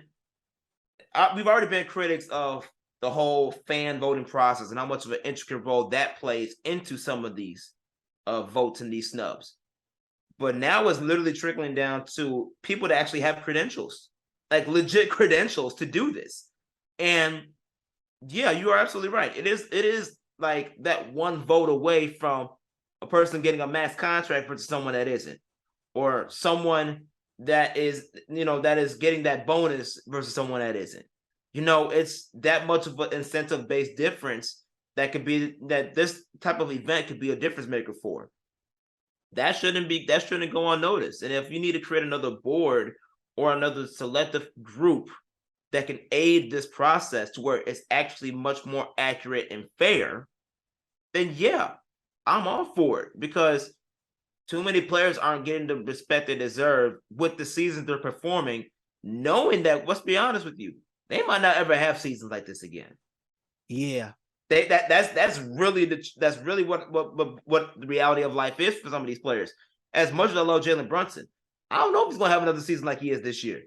we've already been critics of the whole fan voting process and how much of an intricate role that plays into some of these votes and these snubs. But now it's literally trickling down to people that actually have credentials, like legit credentials to do this. And yeah, you are absolutely right. It is like that one vote away from a person getting a max contract versus someone that isn't, or someone that is getting that bonus versus someone that isn't. It's that much of an incentive-based difference that this type of event could be a difference maker for. That shouldn't go unnoticed. And if you need to create another board or another selective group that can aid this process to where it's actually much more accurate and fair, then yeah, I'm all for it, because too many players aren't getting the respect they deserve with the seasons they're performing, knowing that, let's be honest with you, they might not ever have seasons like this again. Yeah. That's really what the reality of life is for some of these players. As much as I love Jalen Brunson, I don't know if he's going to have another season like he is this year.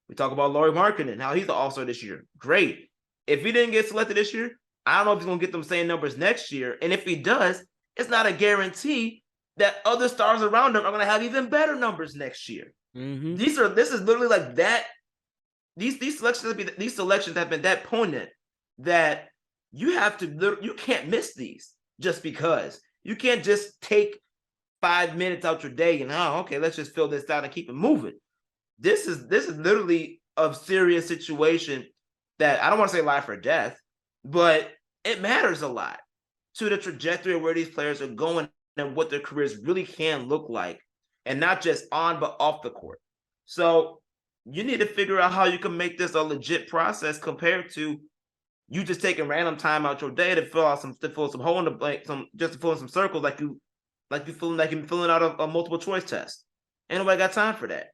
We talk about Lauri Markkanen, how he's the all-star this year. Great. If he didn't get selected this year, I don't know if he's going to get them same numbers next year. And if he does, it's not a guarantee that other stars around him are going to have even better numbers next year. Mm-hmm. This is literally like that. These selections have been that poignant that you can't miss these just because. You can't just take 5 minutes out your day and okay, let's just fill this out and keep it moving. This is literally a serious situation that I don't want to say life or death, but it matters a lot to the trajectory of where these players are going and what their careers really can look like, and not just on but off the court. So you need to figure out how you can make this a legit process compared to you just taking random time out your day to fill some hole in the blank, just to fill in some circles like you're filling out a multiple choice test. Ain't nobody got time for that.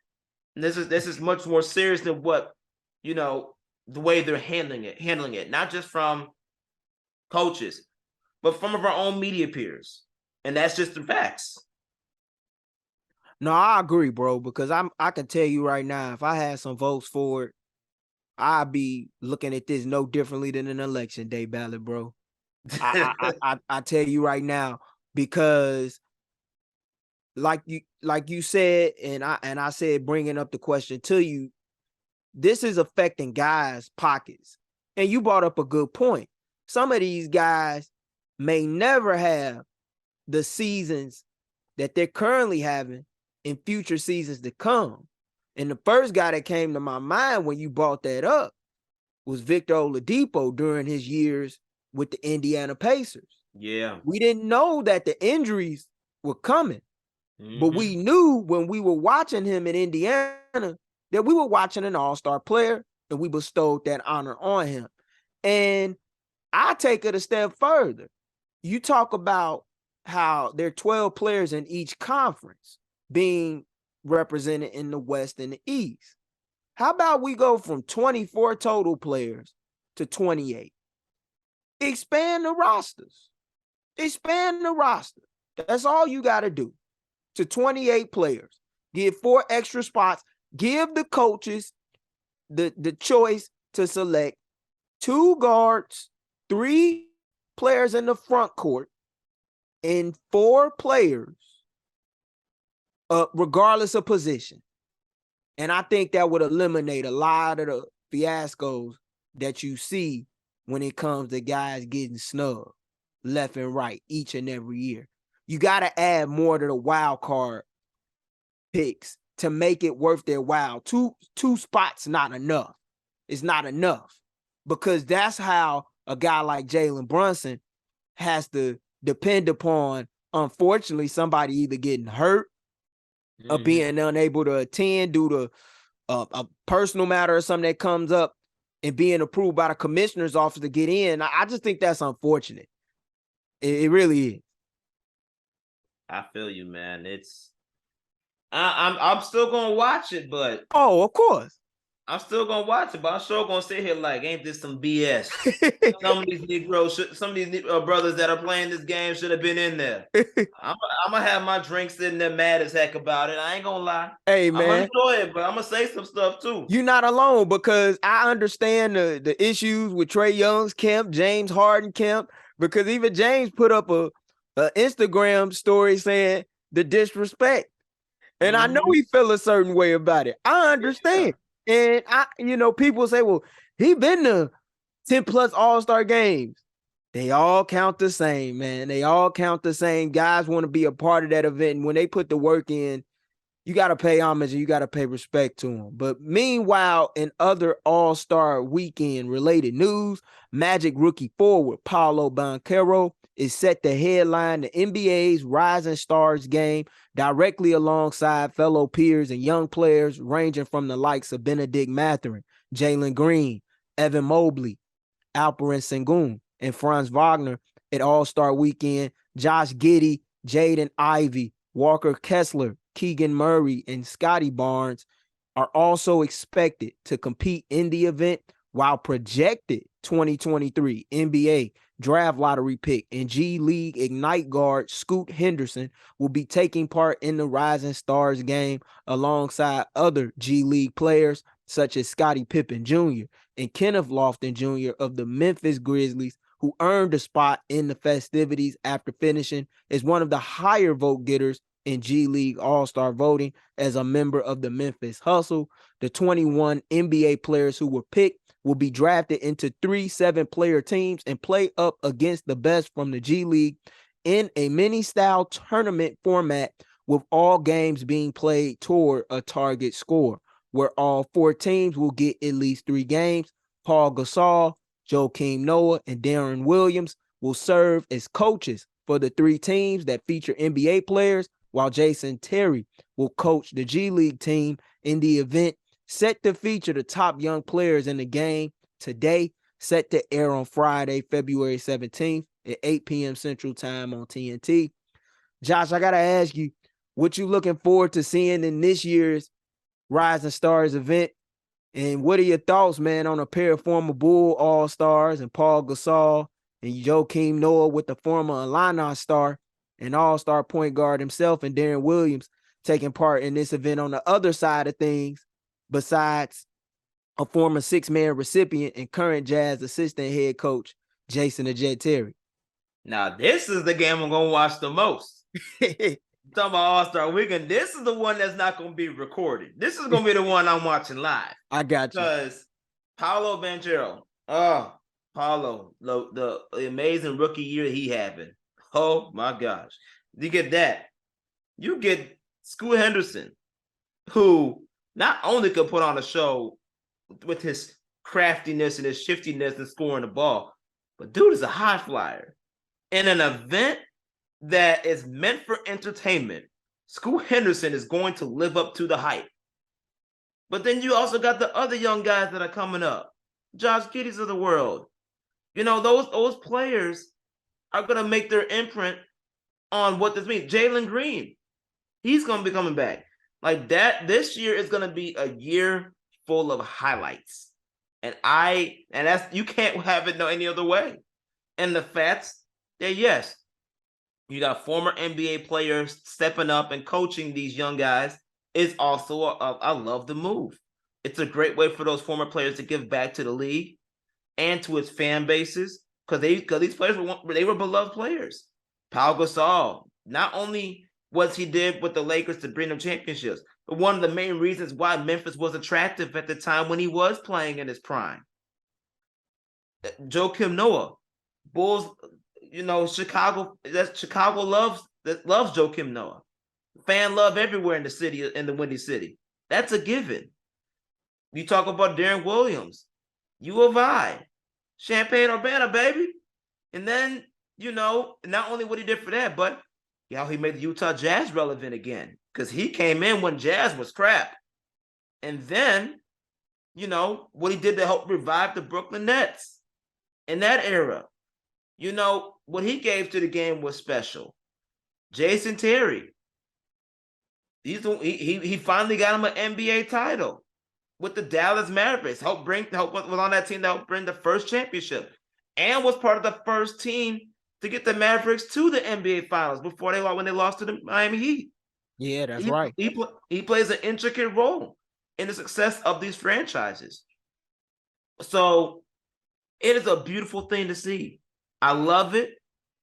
And this is much more serious than what the way they're handling it, not just from coaches, but from our own media peers. And that's just the facts. No, I agree, bro, because I can tell you right now, if I had some votes for it, I'd be looking at this no differently than an election day ballot, bro. I tell you right now, because like you said, and I said, bringing up the question to you, this is affecting guys' pockets. And you brought up a good point. Some of these guys may never have the seasons that they're currently having in future seasons to come. And the first guy that came to my mind when you brought that up was Victor Oladipo during his years with the Indiana Pacers. Yeah. We didn't know that the injuries were coming, but we knew when we were watching him in Indiana that we were watching an all-star player, and we bestowed that honor on him. And I take it a step further. You talk about how there are 12 players in each conference being represented in the West and the East. How about we go from 24 total players to 28? Expand the rosters. Expand the roster. That's all you got to do. To 28 players. Give 4 extra spots. Give the coaches the choice to select 2 guards, 3 players in the front court, and 4 players, regardless of position. And I think that would eliminate a lot of the fiascos that you see when it comes to guys getting snubbed left and right each and every year. You got to add more to the wild card picks to make it worth their while. Two spots not enough. It's not enough, because that's how a guy like Jalen Brunson has to depend upon, unfortunately, somebody either getting hurt or being unable to attend due to a personal matter or something that comes up and being approved by the commissioner's office to get in. I just think that's unfortunate. It really is. I feel you, man. I'm still gonna watch it, but of course. I'm still gonna watch it, but I'm sure gonna sit here like, ain't this some BS? Some of these Negroes, some of these brothers that are playing this game should have been in there. I'm gonna have my drink sitting there mad as heck about it. I ain't gonna lie. Hey, man. I'm gonna enjoy it, but I'm gonna say some stuff too. You're not alone, because I understand the issues with Trae Young's camp, James Harden camp, because even James put up a Instagram story saying the disrespect. And I know he feel a certain way about it. I understand. And people say, well, he been to 10 plus all-star games. They all count the same, man. They all count the same. Guys want to be a part of that event. And when they put the work in, you got to pay homage and you got to pay respect to them. But meanwhile, in other all-star weekend related news, Magic rookie forward Paolo Banchero is set to headline the NBA's Rising Stars game directly alongside fellow peers and young players ranging from the likes of Benedict Mathurin, Jalen Green, Evan Mobley, Alperen Sengun, and Franz Wagner at All-Star Weekend. Josh Giddey, Jaden Ivey, Walker Kessler, Keegan Murray, and Scotty Barnes are also expected to compete in the event, while projected 2023 NBA draft lottery pick and G League Ignite guard Scoot Henderson will be taking part in the Rising Stars game alongside other G League players such as Scottie Pippen Jr. and Kenneth Lofton Jr. of the Memphis Grizzlies, who earned a spot in the festivities after finishing as one of the higher vote getters in G League All-Star voting as a member of the Memphis Hustle. The 21 NBA players who were picked will be drafted into 3 7-player teams and play up against the best from the G League in a mini-style tournament format, with all games being played toward a target score, where all 4 teams will get at least 3 games. Paul Gasol, Joakim Noah, and Darren Williams will serve as coaches for the 3 teams that feature NBA players, while Jason Terry will coach the G League team in the event, set to feature the top young players in the game today, set to air on Friday, February 17th at 8 p.m. Central Time on TNT. Josh, I got to ask you, what you looking forward to seeing in this year's Rising Stars event? And what are your thoughts, man, on a pair of former Bull All-Stars and Paul Gasol and Joakim Noah with the former Illini star and All-Star point guard himself and Darren Williams taking part in this event on the other side of things, besides a former 6-man recipient and current Jazz assistant head coach, Jason the Jet Terry? Now, this is the game I'm going to watch the most. Talking about All-Star Weekend. This is the one that's not going to be recorded. This is going to be the one I'm watching live. I got you. Because Paolo Banchero, Paulo, the amazing rookie year he having. Oh my gosh. You get that. You get Scoot Henderson, who not only could put on a show with his craftiness and his shiftiness and scoring the ball, but dude is a high flyer. In an event that is meant for entertainment, Scoot Henderson is going to live up to the hype. But then you also got the other young guys that are coming up. Josh Giddey's of the world. You know, those players are going to make their imprint on what this means. Jalen Green, he's going to be coming back. Like that, this year is going to be a year full of highlights. And that's, you can't have it no any other way. And the facts that, yes, you got former NBA players stepping up and coaching these young guys is also I love the move. It's a great way for those former players to give back to the league and to its fan bases because these players were beloved players. Pau Gasol, not only what he did with the Lakers to bring them championships, but one of the main reasons why Memphis was attractive at the time when he was playing in his prime. Joakim Noah, Bulls, you know, Chicago loves Joakim Noah. Fan love everywhere in the city, in the Windy City. That's a given. You talk about Darren Williams, U of I, Champaign-Urbana, baby. And then, you know, not only what he did for that, but how he made the Utah Jazz relevant again because he came in when Jazz was crap. And then, you know, what he did to help revive the Brooklyn Nets in that era. You know, what he gave to the game was special. Jason Terry, he finally got him an NBA title with the Dallas Mavericks. Was on that team that helped bring the first championship and was part of the first team to get the Mavericks to the NBA Finals when they lost to the Miami Heat. Yeah, that's right. He plays an intricate role in the success of these franchises. So it is a beautiful thing to see. I love it.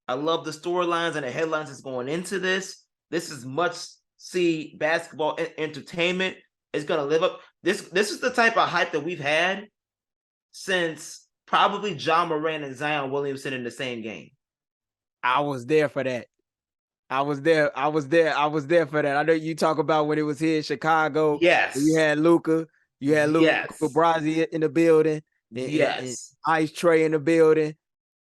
I love the storylines and the headlines that's going into this. This is must-see basketball entertainment. It's going to live up. This is the type of hype that we've had since probably John Moran and Zion Williamson in the same game. I was there for that. I was there for that. I know you talk about when it was here in Chicago. Yes. You had Luka. You had Luka Brasi in the building. And Ice Trey in the building.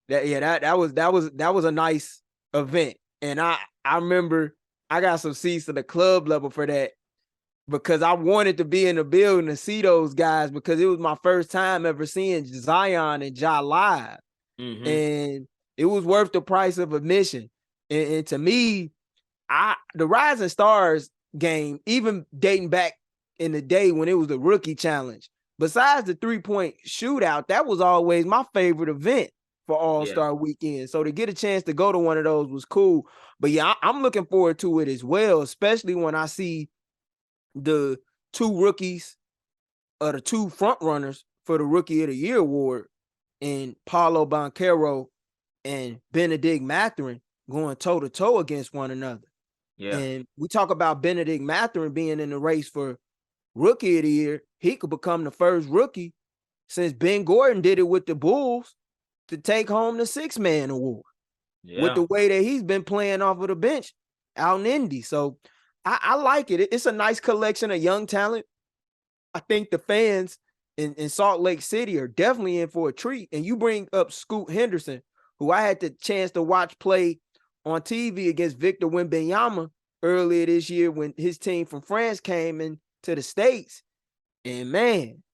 That was a nice event. And I remember I got some seats to the club level for that because I wanted to be in the building to see those guys because it was my first time ever seeing Zion and Ja live. Mm-hmm. And it was worth the price of admission. And to me, the Rising Stars game, even dating back in the day when it was the rookie challenge, besides the 3-point shootout, that was always my favorite event for All-Star Weekend. So to get a chance to go to one of those was cool. But yeah, I'm looking forward to it as well, especially when I see the two rookies or the two front runners for the Rookie of the Year award and Paolo Banchero and Benedict Mathurin going toe-to-toe against one another. Yeah. And we talk about Benedict Mathurin being in the race for Rookie of the Year. He could become the first rookie since Ben Gordon did it with the Bulls to take home the six-man award with the way that he's been playing off of the bench out in Indy. So I like it. It's a nice collection of young talent. I think the fans in Salt Lake City are definitely in for a treat. And you bring up Scoot Henderson, who I had the chance to watch play on TV against Victor Wembanyama earlier this year when his team from France came into the States. And man,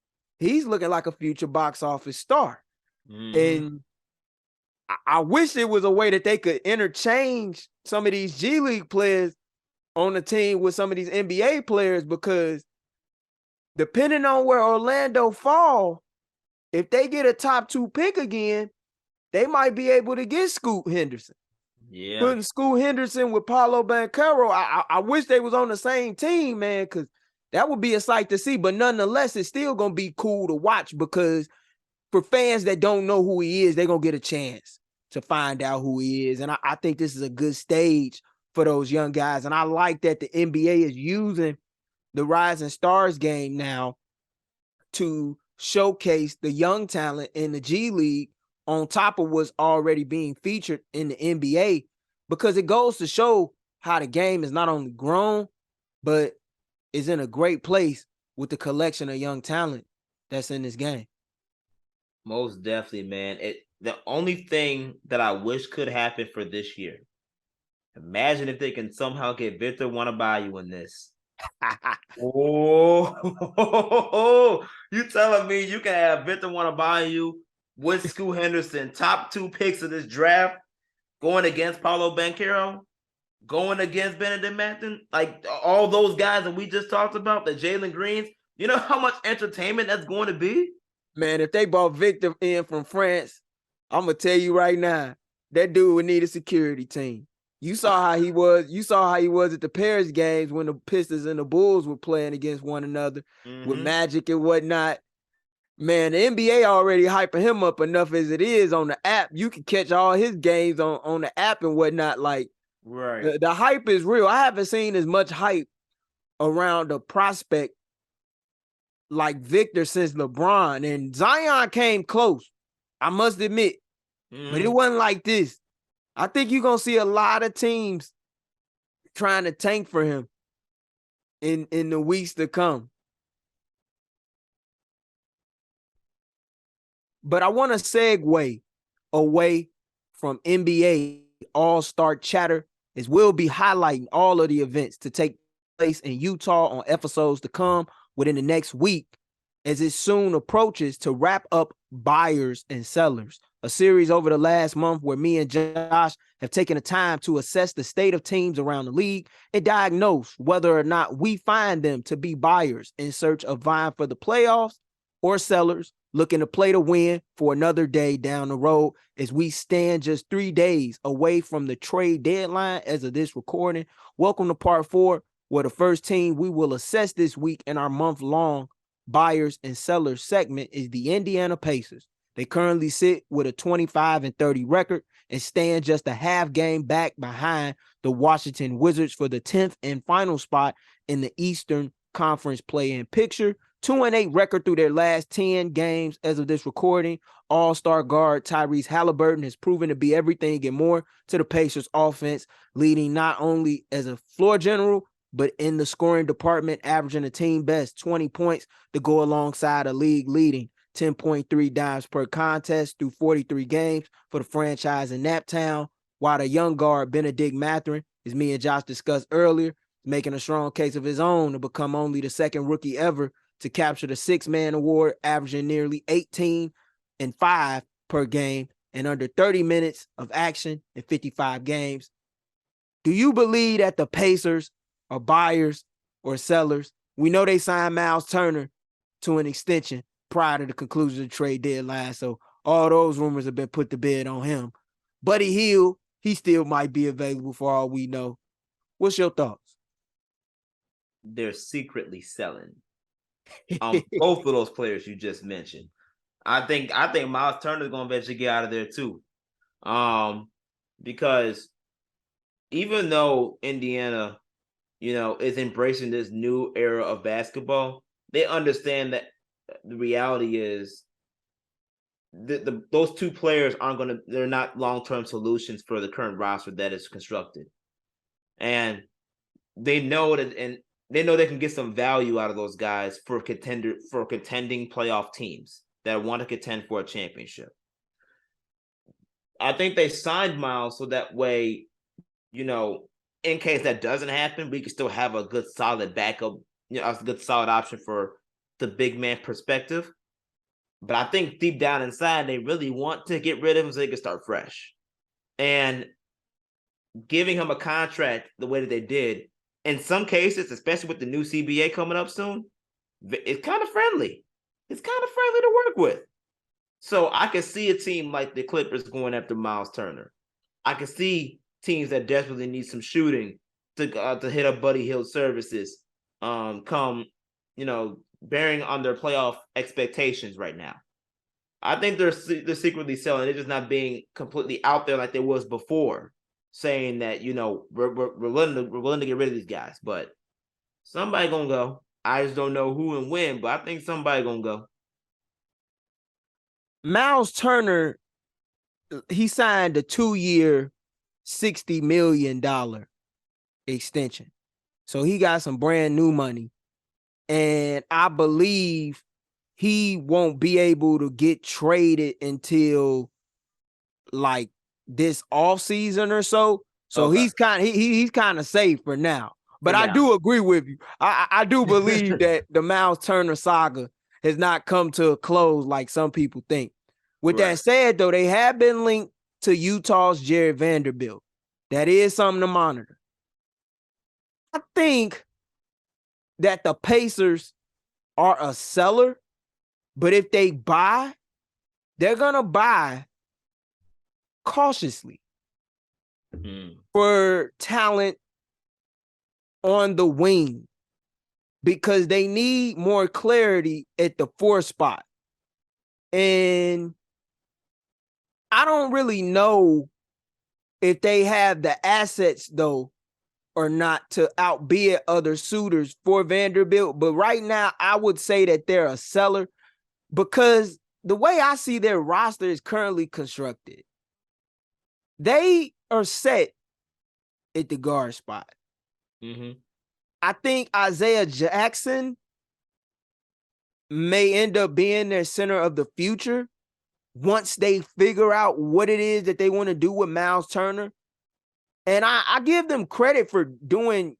he's looking like a future box office star. Mm-hmm. And I wish there was a way that they could interchange some of these G League players on the team with some of these NBA players, because depending on where Orlando fall, if they get a top 2 pick again, they might be able to get Scoot Henderson. Yeah. Putting Scoot Henderson with Paolo Banchero, I wish they was on the same team, man, because that would be a sight to see. But nonetheless, it's still going to be cool to watch, because for fans that don't know who he is, they're going to get a chance to find out who he is. And I think this is a good stage for those young guys. And I like that the NBA is using the Rising Stars game now to showcase the young talent in the G League on top of what's already being featured in the NBA, because it goes to show how the game is not only grown, but is in a great place with the collection of young talent that's in this game. Most definitely, man. The only thing that I wish could happen for this year, imagine if they can somehow get Victor Wanabayu in this. Oh, you telling me you can have Victor Wanabayu with Scoot Henderson, top 2 picks of this draft, going against Paolo Banchero, going against Benedict Mathen, like all those guys that we just talked about, the Jalen Greens. You know how much entertainment that's going to be? Man, if they brought Victor in from France, I'm going to tell you right now, that dude would need a security team. You saw how he was. You saw how he was at the Paris games when the Pistons and the Bulls were playing against one another with Magic and whatnot. Man, the NBA already hyping him up enough as it is on the app. You can catch all his games on the app and whatnot. Like, right. The hype is real. I haven't seen as much hype around a prospect like Victor since LeBron. And Zion came close, I must admit. But it wasn't like this. I think you're going to see a lot of teams trying to tank for him in the weeks to come. But I want to segue away from NBA All-Star chatter, as we'll be highlighting all of the events to take place in Utah on episodes to come within the next week, as it soon approaches to wrap up Buyers and Sellers, a series over the last month where me and Josh have taken the time to assess the state of teams around the league and diagnose whether or not we find them to be buyers in search of vying for the playoffs or sellers looking to play to win for another day down the road, as we stand just 3 days away from the trade deadline as of this recording. Welcome to part 4, where the first team we will assess this week in our month-long Buyers and Sellers segment is the Indiana Pacers. They currently sit with a 25-30 record and stand just a half game back behind the Washington Wizards for the 10th and final spot in the Eastern Conference play-in picture. 2-8 record through their last 10 games as of this recording. All-star guard Tyrese Halliburton has proven to be everything and more to the Pacers offense, leading not only as a floor general, but in the scoring department, averaging a team best 20 points to go alongside a league leading 10.3 dimes per contest through 43 games for the franchise in Naptown, while the young guard Benedict Mathen, as me and Josh discussed earlier, making a strong case of his own to become only the second rookie ever to capture the six-man award, averaging nearly 18 and 5 per game and under 30 minutes of action in 55 games. Do you believe that the Pacers are buyers or sellers? We know they signed Miles Turner to an extension prior to the conclusion of the trade deadline, so all those rumors have been put to bed on him. Buddy Hield, he still might be available for all we know. What's your thoughts? They're secretly selling both of those players you just mentioned. I think Miles Turner is going to eventually get out of there too, because even though Indiana, is embracing this new era of basketball, they understand that the reality is those two players they're not long-term solutions for the current roster that is constructed, and they know that, and they know they can get some value out of those guys for contending playoff teams that want to contend for a championship. I think they signed Miles so that way, in case that doesn't happen, we can still have a good solid backup, a good solid option for the big man perspective. But I think deep down inside, they really want to get rid of him so they can start fresh. And giving him a contract the way that they did, in some cases, especially with the new CBA coming up soon, it's kind of friendly. It's kind of friendly to work with. So I can see a team like the Clippers going after Miles Turner. I can see teams that desperately need some shooting to hit up Buddy Hield services come, bearing on their playoff expectations right now. I think they're secretly selling. They're just not being completely out there like they was before. saying that, you know, we're willing to get rid of these guys, but somebody gonna go. I just don't know who and when, but I think somebody gonna go. Miles Turner, he signed a 2-year, $60 million extension. So he got some brand new money. And I believe he won't be able to get traded until like this offseason or so. So Okay. he's kind of safe for now. But I now. do agree with you. I do believe that the Miles Turner saga has not come to a close like some people think. With that said, though, they have been linked to Utah's Jared Vanderbilt. That is something to monitor. I think that the Pacers are a seller, but if they buy, they're going to buy cautiously for talent on the wing because they need more clarity at the 4 spot. And I don't really know if they have the assets, though, or not to outbid other suitors for Vanderbilt. But right now, I would say that they're a seller because the way I see their roster is currently constructed, they are set at the guard spot. I think Isaiah Jackson may end up being their center of the future once they figure out what it is that they want to do with Miles Turner. And I give them credit for doing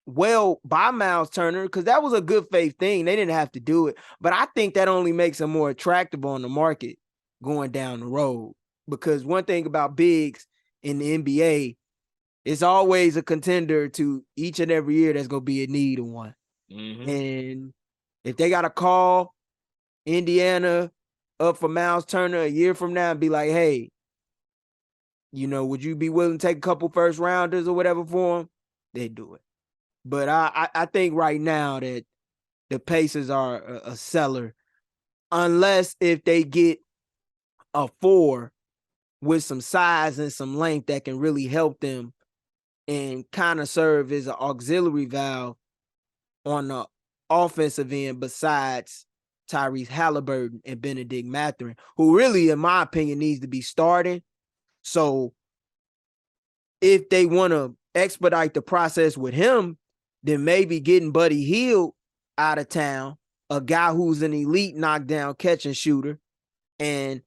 well by Miles Turner because that was a good faith thing. They didn't have to do it. But I think that only makes them more attractive on the market going down the road. Because one thing about bigs in the NBA, it's always a contender to each and every year that's going to be in need of one. And if they got to call Indiana up for Miles Turner a year from now and be like, hey, you know, would you be willing to take a couple first rounders or whatever for him? They do it. But I think right now that the Pacers are a seller unless if they get a 4 with some size and some length that can really help them and kind of serve as an auxiliary valve on the offensive end besides Tyrese Halliburton and Benedict Mathurin, who really, in my opinion, needs to be starting. So if they want to expedite the process with him, then maybe getting Buddy Hield out of town, a guy who's an elite knockdown catch and shooter and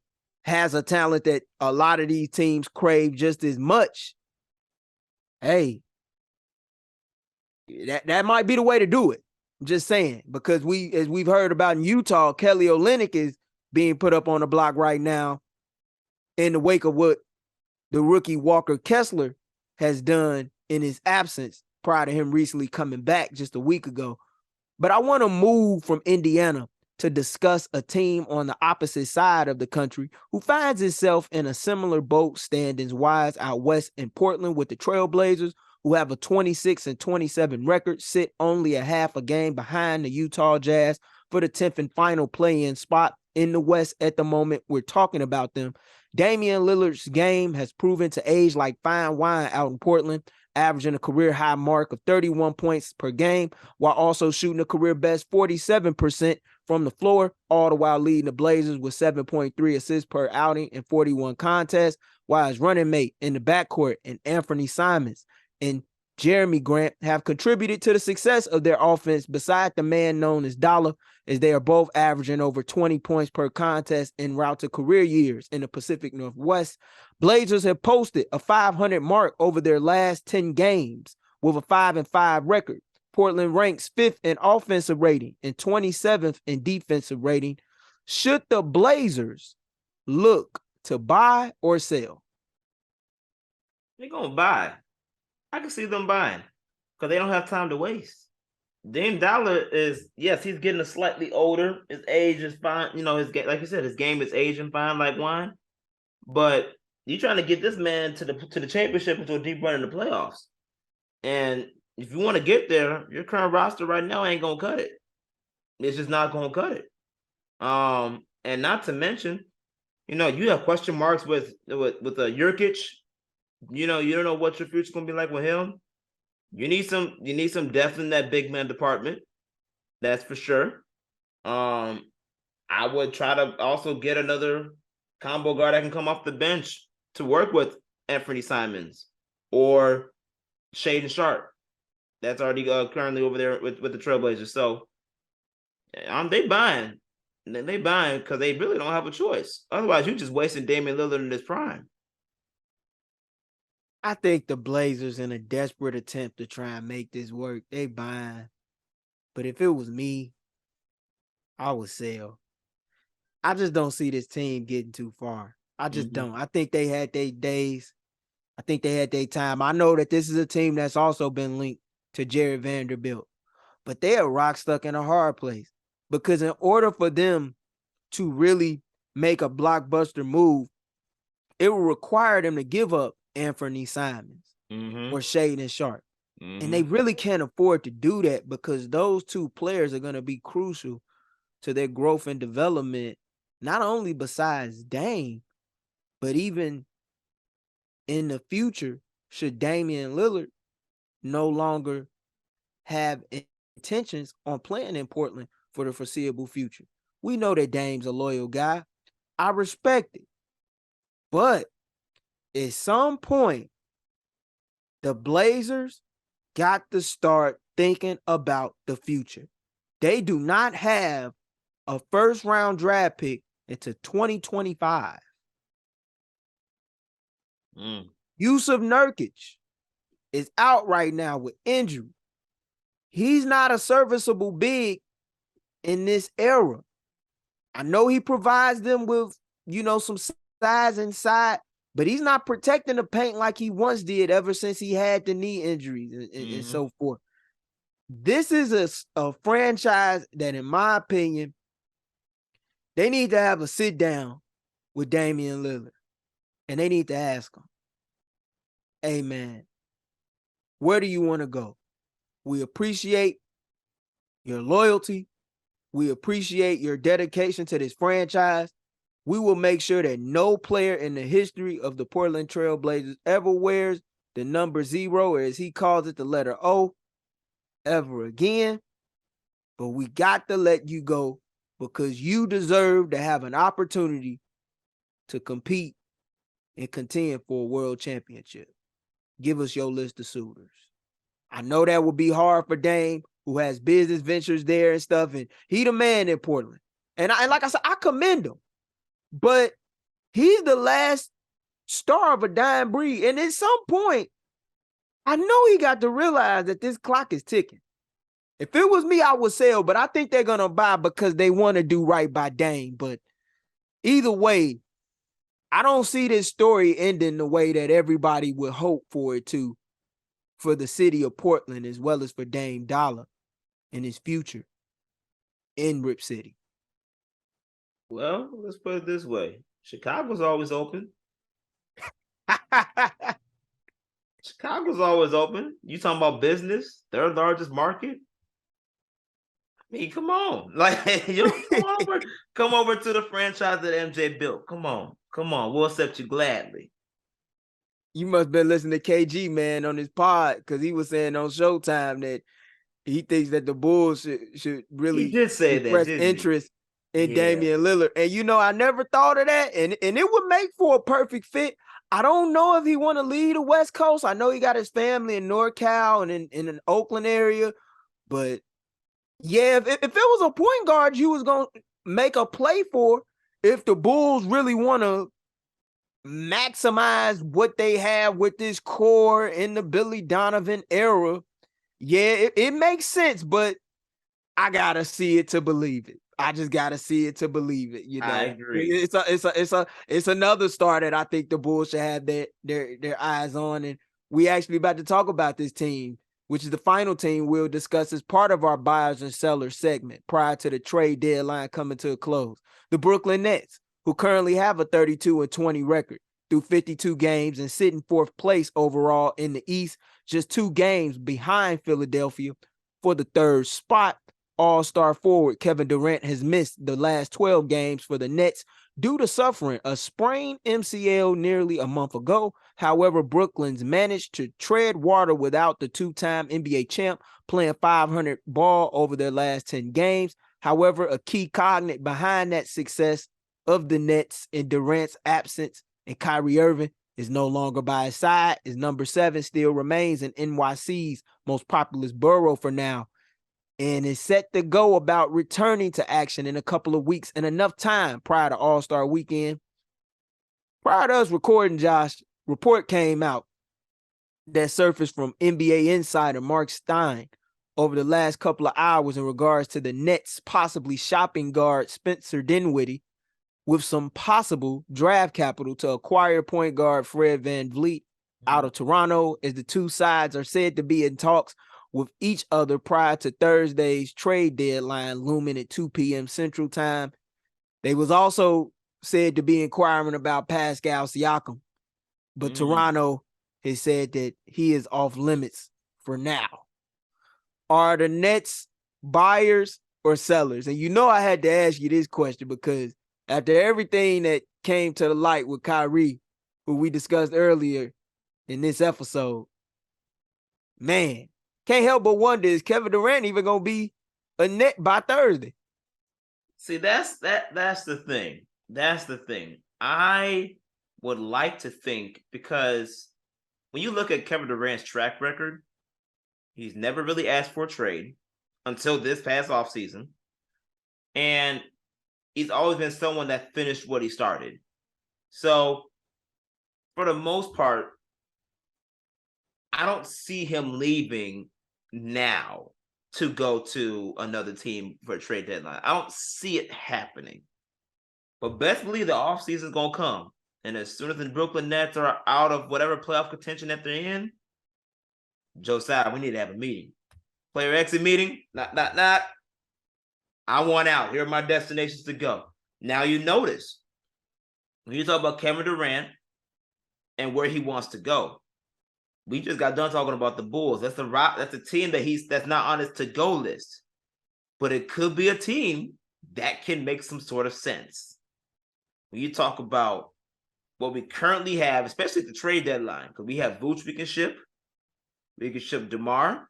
has a talent that a lot of these teams crave just as much. Hey, that might be the way to do it. I'm just saying, because as we've heard about in Utah, Kelly Olynyk is being put up on the block right now in the wake of what the rookie Walker Kessler has done in his absence prior to him recently coming back just a week ago. But I want to move from Indiana to discuss a team on the opposite side of the country who finds itself in a similar boat standings-wise out west in Portland with the Trailblazers, who have a 26-27 record, sit only a half a game behind the Utah Jazz for the 10th and final play-in spot in the West at the moment we're talking about them. Damian Lillard's game has proven to age like fine wine out in Portland, averaging a career-high mark of 31 points per game, while also shooting a career-best 47% from the floor, all the while leading the Blazers with 7.3 assists per outing in 41 contests, while his running mate in the backcourt and Anthony Simons and Jeremy Grant have contributed to the success of their offense beside the man known as Dollar, as they are both averaging over 20 points per contest en route to career years in the Pacific Northwest. Blazers have posted a 500 mark over their last 10 games with a 5-5 record. Portland ranks 5th in offensive rating and 27th in defensive rating. Should the Blazers look to buy or sell? They're going to buy. I can see them buying because they don't have time to waste. Dame Dollar is, yes, he's getting slightly older. His age is fine. You know, like you said, his game is aging fine like wine. But you're trying to get this man to the championship into a deep run in the playoffs. And if you want to get there, your current roster right now ain't going to cut it. It's just not going to cut it. And not to mention, you know, you have question marks with Jurkic you don't know what your future's gonna be like with him. You need some depth in that big man department. That's for sure. I would try to also get another combo guard that can come off the bench to work with Anthony Simons or Shaden Sharp. That's already currently over there with the Trailblazers. So they buying. They buying because they really don't have a choice. Otherwise, you're just wasting Damian Lillard in his prime. I think the Blazers, in a desperate attempt to try and make this work, they buying. But if it was me, I would sell. I just don't see this team getting too far. I just don't. I think they had their days. I think they had their time. I know that this is a team that's also been linked to Jared Vanderbilt, but they are rock stuck in a hard place because in order for them to really make a blockbuster move, it will require them to give up Anthony Simons or Shaden Sharp. And they really can't afford to do that because those two players are going to be crucial to their growth and development, not only besides Dame, but even in the future, should Damian Lillard no longer have intentions on playing in Portland for the foreseeable future. We know that Dame's a loyal guy. I respect it. But at some point, the Blazers got to start thinking about the future. They do not have a first-round draft pick into 2025. Yusuf Nurkic is out right now with injury. He's not a serviceable big in this era. I know he provides them with, some size inside, but he's not protecting the paint like he once did ever since he had the knee injuries and so forth. This is a franchise that, in my opinion, they need to have a sit down with Damian Lillard, and they need to ask him, hey, man, where do you want to go? We appreciate your loyalty. We appreciate your dedication to this franchise. We will make sure that no player in the history of the Portland Trail Blazers ever wears the number 0, or as he calls it, the letter O, ever again. But we got to let you go because you deserve to have an opportunity to compete and contend for a world championship. Give us your list of suitors. I know that would be hard for Dame, who has business ventures there and stuff, and he the man in Portland. And like I said, I commend him. But he's the last star of a dying breed. And at some point, I know he got to realize that this clock is ticking. If it was me, I would sell, but I think they're going to buy because they want to do right by Dame. But either way, I don't see this story ending the way that everybody would hope for it to, for the city of Portland, as well as for Dame Dollar and his future in Rip City. Well, let's put it this way. Chicago's always open. Chicago's always open. You talking about business, their largest market? I mean, come on. Come over to the franchise that MJ built. Come on. We'll accept you gladly. You must have been listening to KG, man, on his pod, because he was saying on Showtime that he thinks that the Bulls should really he did say express that, interest in Damian Lillard. And, I never thought of that. And it would make for a perfect fit. I don't know if he want to leave the West Coast. I know he got his family in NorCal and in an Oakland area. But, yeah, if it was a point guard you was going to make a play for, if the Bulls really want to maximize what they have with this core in the Billy Donovan era, yeah, it makes sense, but I gotta see it to believe it. I just gotta see it to believe it. I agree. It's another star that I think the Bulls should have their eyes on, and we actually about to talk about this team, which is the final team we'll discuss as part of our buyers and sellers segment prior to the trade deadline coming to a close. The Brooklyn Nets, who currently have a 32-20 record through 52 games and sit in 4th place overall in the East, just 2 games behind Philadelphia for the 3rd spot. All-star forward Kevin Durant has missed the last 12 games for the Nets due to suffering a sprained MCL nearly a month ago. However, Brooklyn's managed to tread water without the two-time NBA champ playing 500 ball over their last 10 games. However, a key cognate behind that success of the Nets in Durant's absence and Kyrie Irving is no longer by his side. His number 7 still remains in NYC's most populous borough for now, and is set to go about returning to action in a couple of weeks and enough time prior to All-Star Weekend. Prior to us recording, Josh, report came out that surfaced from NBA insider Mark Stein over the last couple of hours in regards to the Nets possibly shopping guard Spencer Dinwiddie with some possible draft capital to acquire point guard Fred VanVleet out of Toronto, as the two sides are said to be in talks with each other prior to Thursday's trade deadline looming at 2 p.m. Central Time. They was also said to be inquiring about Pascal Siakam, but Toronto has said that he is off limits for now. Are the Nets buyers or sellers? And you know I had to ask you this question because after everything that came to the light with Kyrie, who we discussed earlier in this episode, man, can't help but wonder, is Kevin Durant even going to be a Net by Thursday? See, that's the thing. That's the thing. I would like to think, because when you look at Kevin Durant's track record, he's never really asked for a trade until this past offseason. And he's always been someone that finished what he started. So, for the most part, I don't see him leaving now to go to another team for a trade deadline. I don't see it happening. But best believe the offseason is going to come. And as soon as the Brooklyn Nets are out of whatever playoff contention that they're in, Josiah, we need to have a meeting. Player exit meeting? Not. I want out. Here are my destinations to go. Now you notice, when you talk about Kevin Durant and where he wants to go, we just got done talking about the Bulls. That's a team that's not on his to-go list. But it could be a team that can make some sort of sense. When you talk about what we currently have, especially at the trade deadline, because we have Vooch we can ship. We can ship DeMar.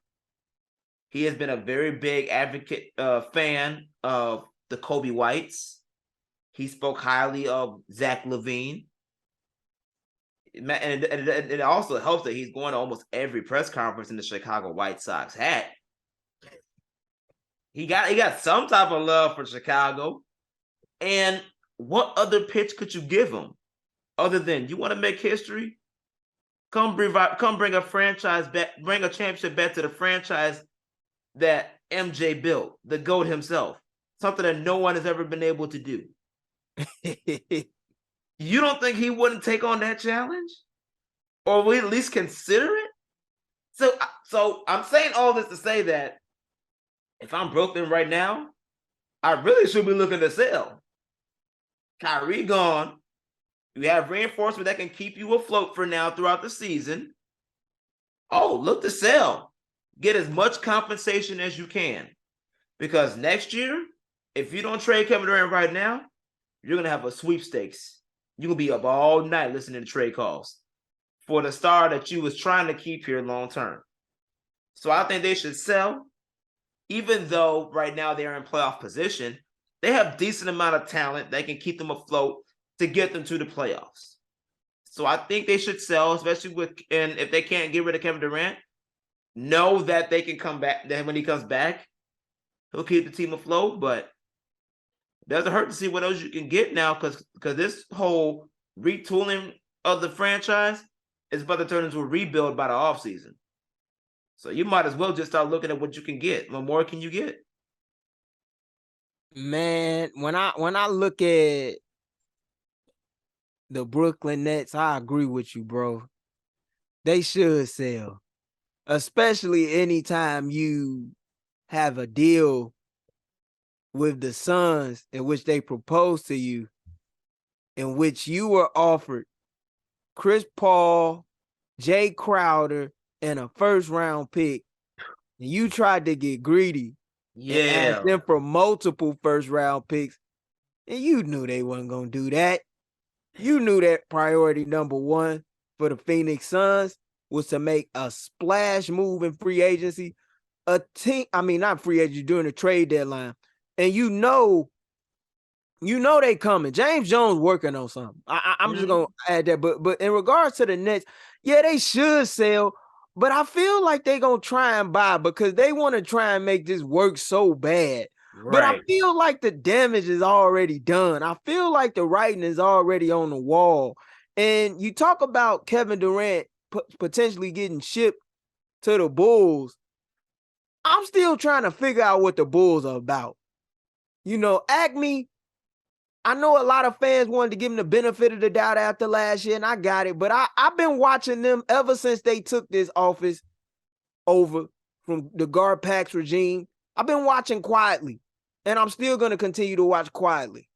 He has been a very big advocate, fan of the Kobe Whites. He spoke highly of Zach LaVine. And it also helps that he's going to almost every press conference in the Chicago White Sox hat. He got some type of love for Chicago. And what other pitch could you give him other than, you want to make history? Come bring a franchise back, bring a championship back to the franchise that MJ built, the GOAT himself. Something that no one has ever been able to do. You don't think he wouldn't take on that challenge? Or we at least consider it? So I'm saying all this to say that if I'm Brooklyn right now, I really should be looking to sell. Kyrie gone. You have reinforcement that can keep you afloat for now throughout the season. Oh, look to sell. Get as much compensation as you can. Because next year, if you don't trade Kevin Durant right now, you're going to have a sweepstakes. You're going to be up all night listening to trade calls for the star that you was trying to keep here long term. So I think they should sell. Even though right now they're in playoff position, they have decent amount of talent that can keep them afloat to get them to the playoffs. So I think they should sell, especially and if they can't get rid of Kevin Durant, know that they can come back. Then when he comes back, he'll keep the team afloat. But it doesn't hurt to see what else you can get now, because this whole retooling of the franchise is about to turn into a rebuild by the offseason. So you might as well just start looking at what you can get. What more can you get? Man, when I look at the Brooklyn Nets, I agree with you, bro. They should sell. Especially anytime you have a deal with the Suns in which they propose to you, in which you were offered Chris Paul, Jay Crowder, and a first-round pick, and you tried to get greedy and ask them for multiple first-round picks. And you knew they wasn't going to do that. You knew that priority number one for the Phoenix Suns was to make a splash move in free agency. Not free agency, during the trade deadline. And you know they coming. James Jones working on something. I'm just going to add that. But in regards to the Nets, yeah, they should sell. But I feel like they're going to try and buy because they want to try and make this work so bad. Right. But I feel like the damage is already done. I feel like the writing is already on the wall. And you talk about Kevin Durant potentially getting shipped to the Bulls. I'm still trying to figure out what the Bulls are about. Acme, I know a lot of fans wanted to give him the benefit of the doubt after last year, and I got it. But I've been watching them ever since they took this office over from the Garpax regime. I've been watching quietly, and I'm still going to continue to watch quietly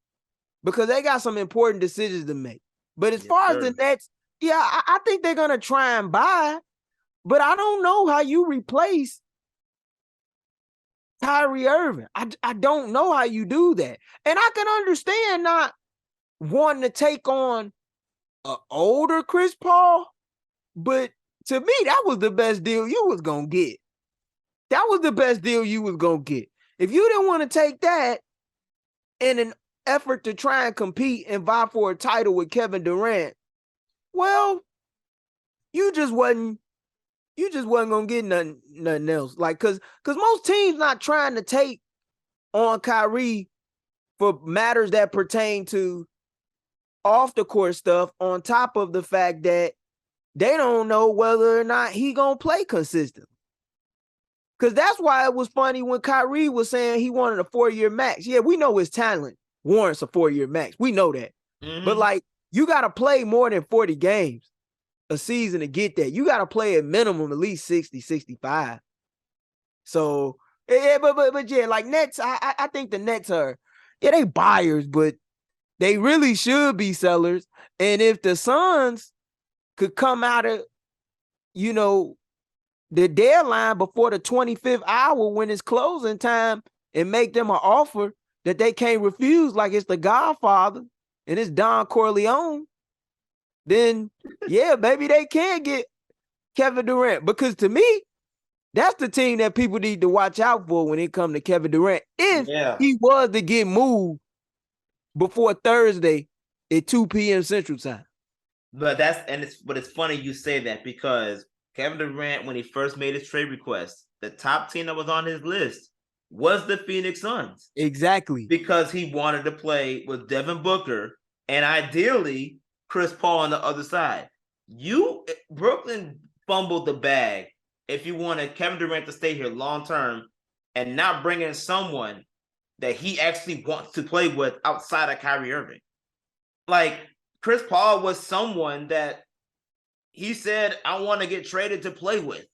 because they got some important decisions to make. But as far as the Nets, yeah, I think they're going to try and buy, but I don't know how you replace Kyrie Irving. I don't know how you do that. And I can understand not wanting to take on an older Chris Paul, but to me, that was the best deal you was going to get. That was the best deal you was going to get. If you didn't want to take that in an effort to try and compete and vie for a title with Kevin Durant, well, you just wasn't gonna get nothing else. Like, cause most teams not trying to take on Kyrie for matters that pertain to off the court stuff, on top of the fact that they don't know whether or not he gonna play consistently. Cause that's why it was funny when Kyrie was saying he wanted a 4-year max. Yeah, we know his talent warrants a 4-year max. We know that. But like, you gotta play more than 40 games a season to get that. You got to play at minimum at least 60, 65. So, yeah, but yeah, like Nets, I think the Nets are, yeah, they buyers, but they really should be sellers. And if the Suns could come out of, the deadline before the 25th hour when it's closing time and make them an offer that they can't refuse, like it's the Godfather and it's Don Corleone, then yeah, maybe they can get Kevin Durant. Because to me, that's the team that people need to watch out for when it comes to Kevin Durant. If he was to get moved before Thursday at 2 p.m. Central Time. But it's funny you say that because Kevin Durant, when he first made his trade request, the top team that was on his list was the Phoenix Suns. Exactly. Because he wanted to play with Devin Booker and ideally Chris Paul on the other side. Brooklyn fumbled the bag if you wanted Kevin Durant to stay here long term and not bring in someone that he actually wants to play with outside of Kyrie Irving. Like, Chris Paul was someone that he said, I want to get traded to play with.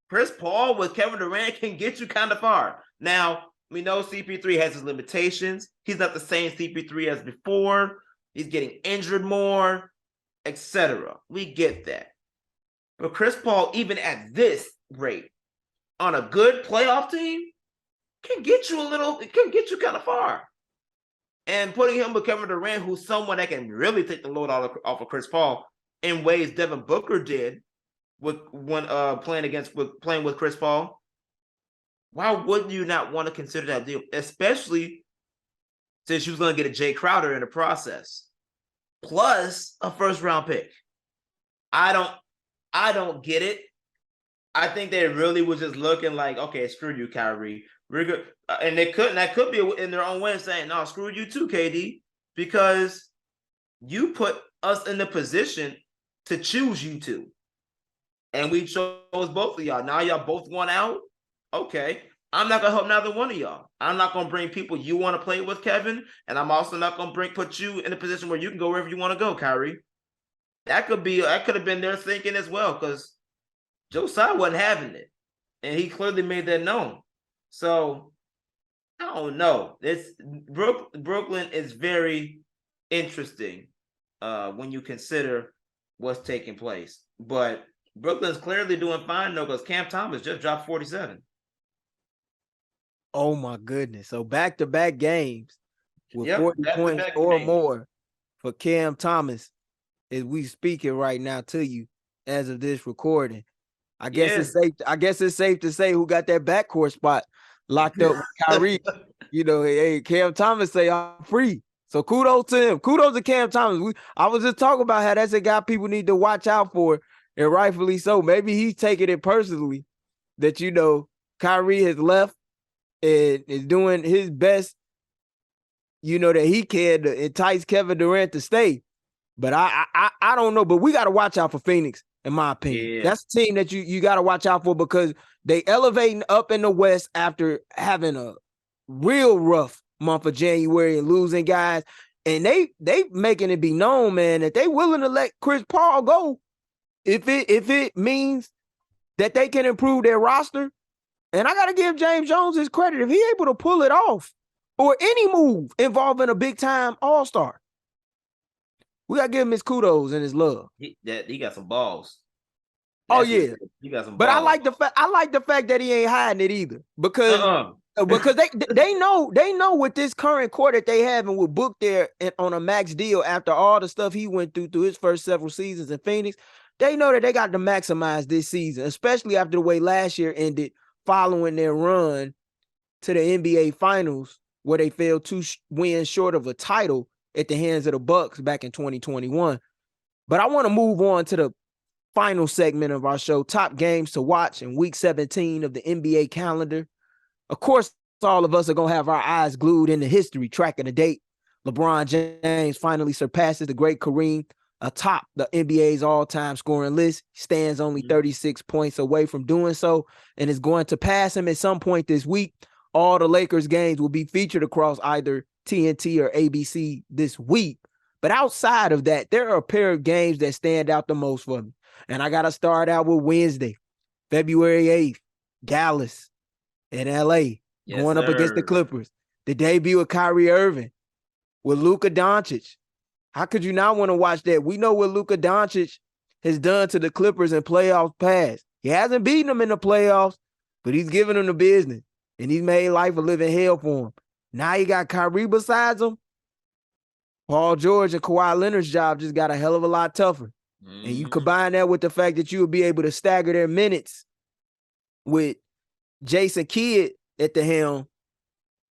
Chris Paul with Kevin Durant can get you kind of far. Now, we know CP3 has his limitations. He's not the same CP3 as before. He's getting injured more, etc. We get that. But Chris Paul, even at this rate, on a good playoff team, can get you kind of far. And putting him with Kevin Durant, who's someone that can really take the load off of Chris Paul in ways Devin Booker did when playing with Chris Paul. Why wouldn't you not want to consider that deal? Especially since you was going to get a Jay Crowder in the process. Plus a first-round pick. I don't get it. I think they really was just looking like, okay, screw you, Kyrie. We're good. And that could be in their own way of saying, no, screw you too, KD, because you put us in the position to choose you two. And we chose both of y'all. Now y'all both want out. Okay. I'm not going to help neither one of y'all. I'm not going to bring people you want to play with, Kevin. And I'm also not going to put you in a position where you can go wherever you want to go, Kyrie. That could have been their thinking as well, because Josiah wasn't having it. And he clearly made that known. So, I don't know. Brooklyn is very interesting when you consider what's taking place. But Brooklyn's clearly doing fine, though, because Cam Thomas just dropped 47. Oh, my goodness. So, back-to-back games. with 40 points or more for Cam Thomas as we speaking right now to you as of this recording. I guess it's safe to say who got that backcourt spot locked up with Kyrie. Hey, Cam Thomas say I'm free. So kudos to him. Kudos to Cam Thomas. I was just talking about how that's a guy people need to watch out for, and rightfully so. Maybe he's taking it personally that Kyrie has left and is doing his best, that he can to entice Kevin Durant to stay. But I don't know. But we got to watch out for Phoenix, in my opinion. Yeah. That's a team that you got to watch out for because they elevating up in the West after having a real rough month of January and losing guys. And they making it be known, man, that they willing to let Chris Paul go if it means that they can improve their roster. And I got to give James Jones his credit. If he able to pull it off or any move involving a big-time all-star, we got to give him his kudos and his love. He got some balls. Yeah. He got some balls. But I like the fact that he ain't hiding it either because they know with this current core that they have and with Book there on a max deal after all the stuff he went through his first several seasons in Phoenix, they know that they got to maximize this season, especially after the way last year ended following their run to the NBA Finals where they failed 2 wins short of a title at the hands of the Bucks back in 2021. But I want to move on to the final segment of our show, top games to watch in week 17 of the NBA calendar. Of course, all of us are going to have our eyes glued in the history track of the date. LeBron James finally surpasses the great Kareem atop the NBA's all-time scoring list. He stands only 36 points away from doing so and is going to pass him at some point this week. All the Lakers games will be featured across either TNT or ABC this week. But outside of that, there are a pair of games that stand out the most for me. And I got to start out with Wednesday, February 8th, Dallas in LA going up against the Clippers. The debut of Kyrie Irving with Luka Doncic. How could you not want to watch that? We know what Luka Doncic has done to the Clippers in playoffs past. He hasn't beaten them in the playoffs, but he's given them the business, and he's made life a living hell for him. Now you got Kyrie besides him. Paul George and Kawhi Leonard's job just got a hell of a lot tougher. And you combine that with the fact that you will be able to stagger their minutes with Jason Kidd at the helm,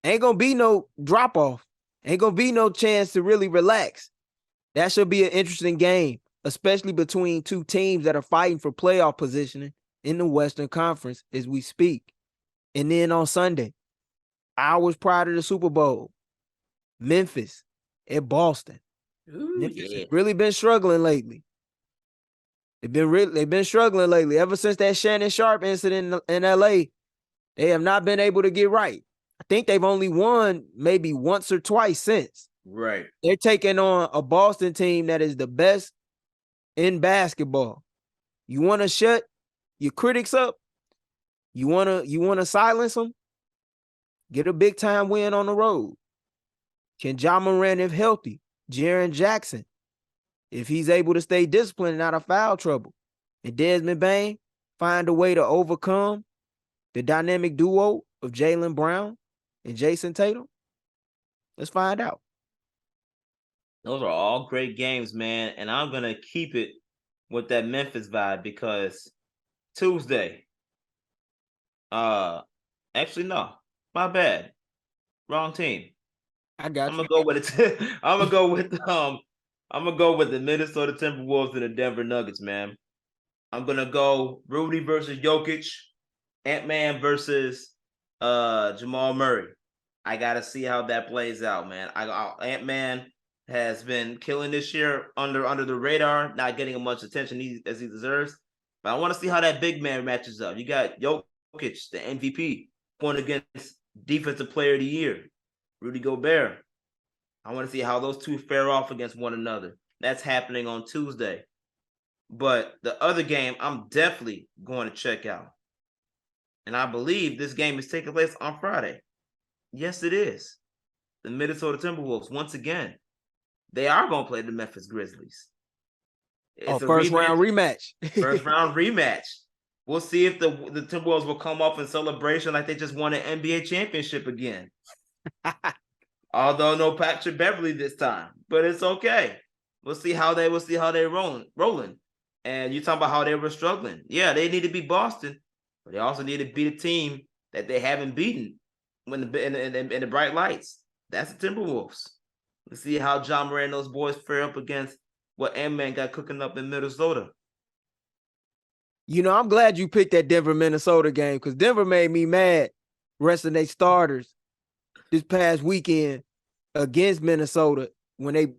ain't going to be no drop-off. Ain't going to be no chance to really relax. That should be an interesting game, especially between two teams that are fighting for playoff positioning in the Western Conference as we speak. And then on Sunday, hours prior to the Super Bowl, Memphis at Boston. Memphis has really been struggling lately. They've been struggling lately. Ever since that Shannon Sharp incident in LA, they have not been able to get right. I think they've only won maybe once or twice since. Right. They're taking on a Boston team that is the best in basketball. You want to shut your critics up? You want to silence them? Get a big time win on the road. Can Ja Morant, if healthy, Jaren Jackson, if he's able to stay disciplined and out of foul trouble, and Desmond Bain find a way to overcome the dynamic duo of Jaylen Brown and Jason Tatum? Let's find out. Those are all great games, man. And I'm going to keep it with that Memphis vibe because Tuesday. Actually, no. My bad. Wrong team. I got you. I'm gonna go with the Minnesota Timberwolves and the Denver Nuggets, man. I'm gonna go Rudy versus Jokic, Ant-Man versus Jamal Murray. I gotta see how that plays out, man. Ant-Man has been killing this year under the radar, not getting as much attention as he deserves. But I want to see how that big man matches up. You got Jokic, the MVP, going against Defensive Player of the Year, Rudy Gobert. I want to see how those two fare off against one another. That's happening on Tuesday. But the other game, I'm definitely going to check out. And I believe this game is taking place on Friday. Yes, it is. The Minnesota Timberwolves, once again, they are going to play the Memphis Grizzlies. It's first round rematch. First round rematch. We'll see if the Timberwolves will come up in celebration like they just won an NBA championship again. Although no Patrick Beverly this time, but it's okay. We'll see how they rolling. And you talking about how they were struggling. Yeah, they need to beat Boston, but they also need to beat a team that they haven't beaten when in the bright lights. That's the Timberwolves. Let's see how John Moran and those boys fare up against what M-Man got cooking up in Minnesota. You know, I'm glad you picked that Denver-Minnesota game because Denver made me mad resting their starters this past weekend against Minnesota when they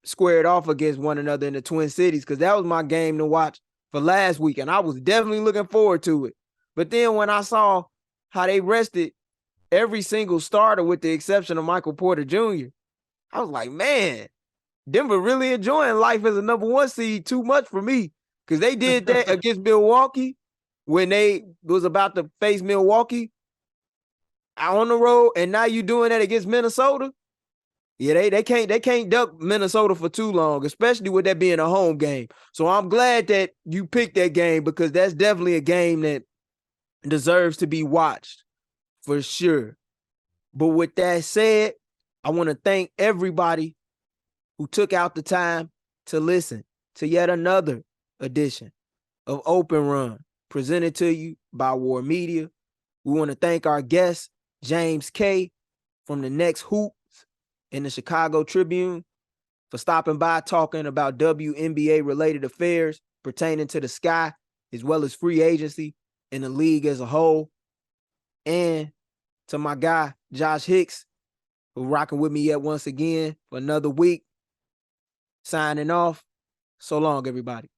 squared off against one another in the Twin Cities, because that was my game to watch for last week, and I was definitely looking forward to it. But then when I saw how they rested every single starter with the exception of Michael Porter Jr., I was like, man, Denver really enjoying life as a number one seed too much for me, because they did that against Milwaukee when they was about to face Milwaukee on the road, and now you doing that against Minnesota. Yeah, they can't duck Minnesota for too long, especially with that being a home game. So I'm glad that you picked that game because that's definitely a game that deserves to be watched for sure. But with that said, I want to thank everybody who took out the time to listen to yet another edition of Open Run presented to you by War Media. We want to thank our guest, James K. from the Next Hoops in the Chicago Tribune, for stopping by talking about WNBA related affairs pertaining to the Sky, as well as free agency in the league as a whole. And to my guy, Josh Hicks, who rocking with me yet once again for another week. Signing off. So long, everybody.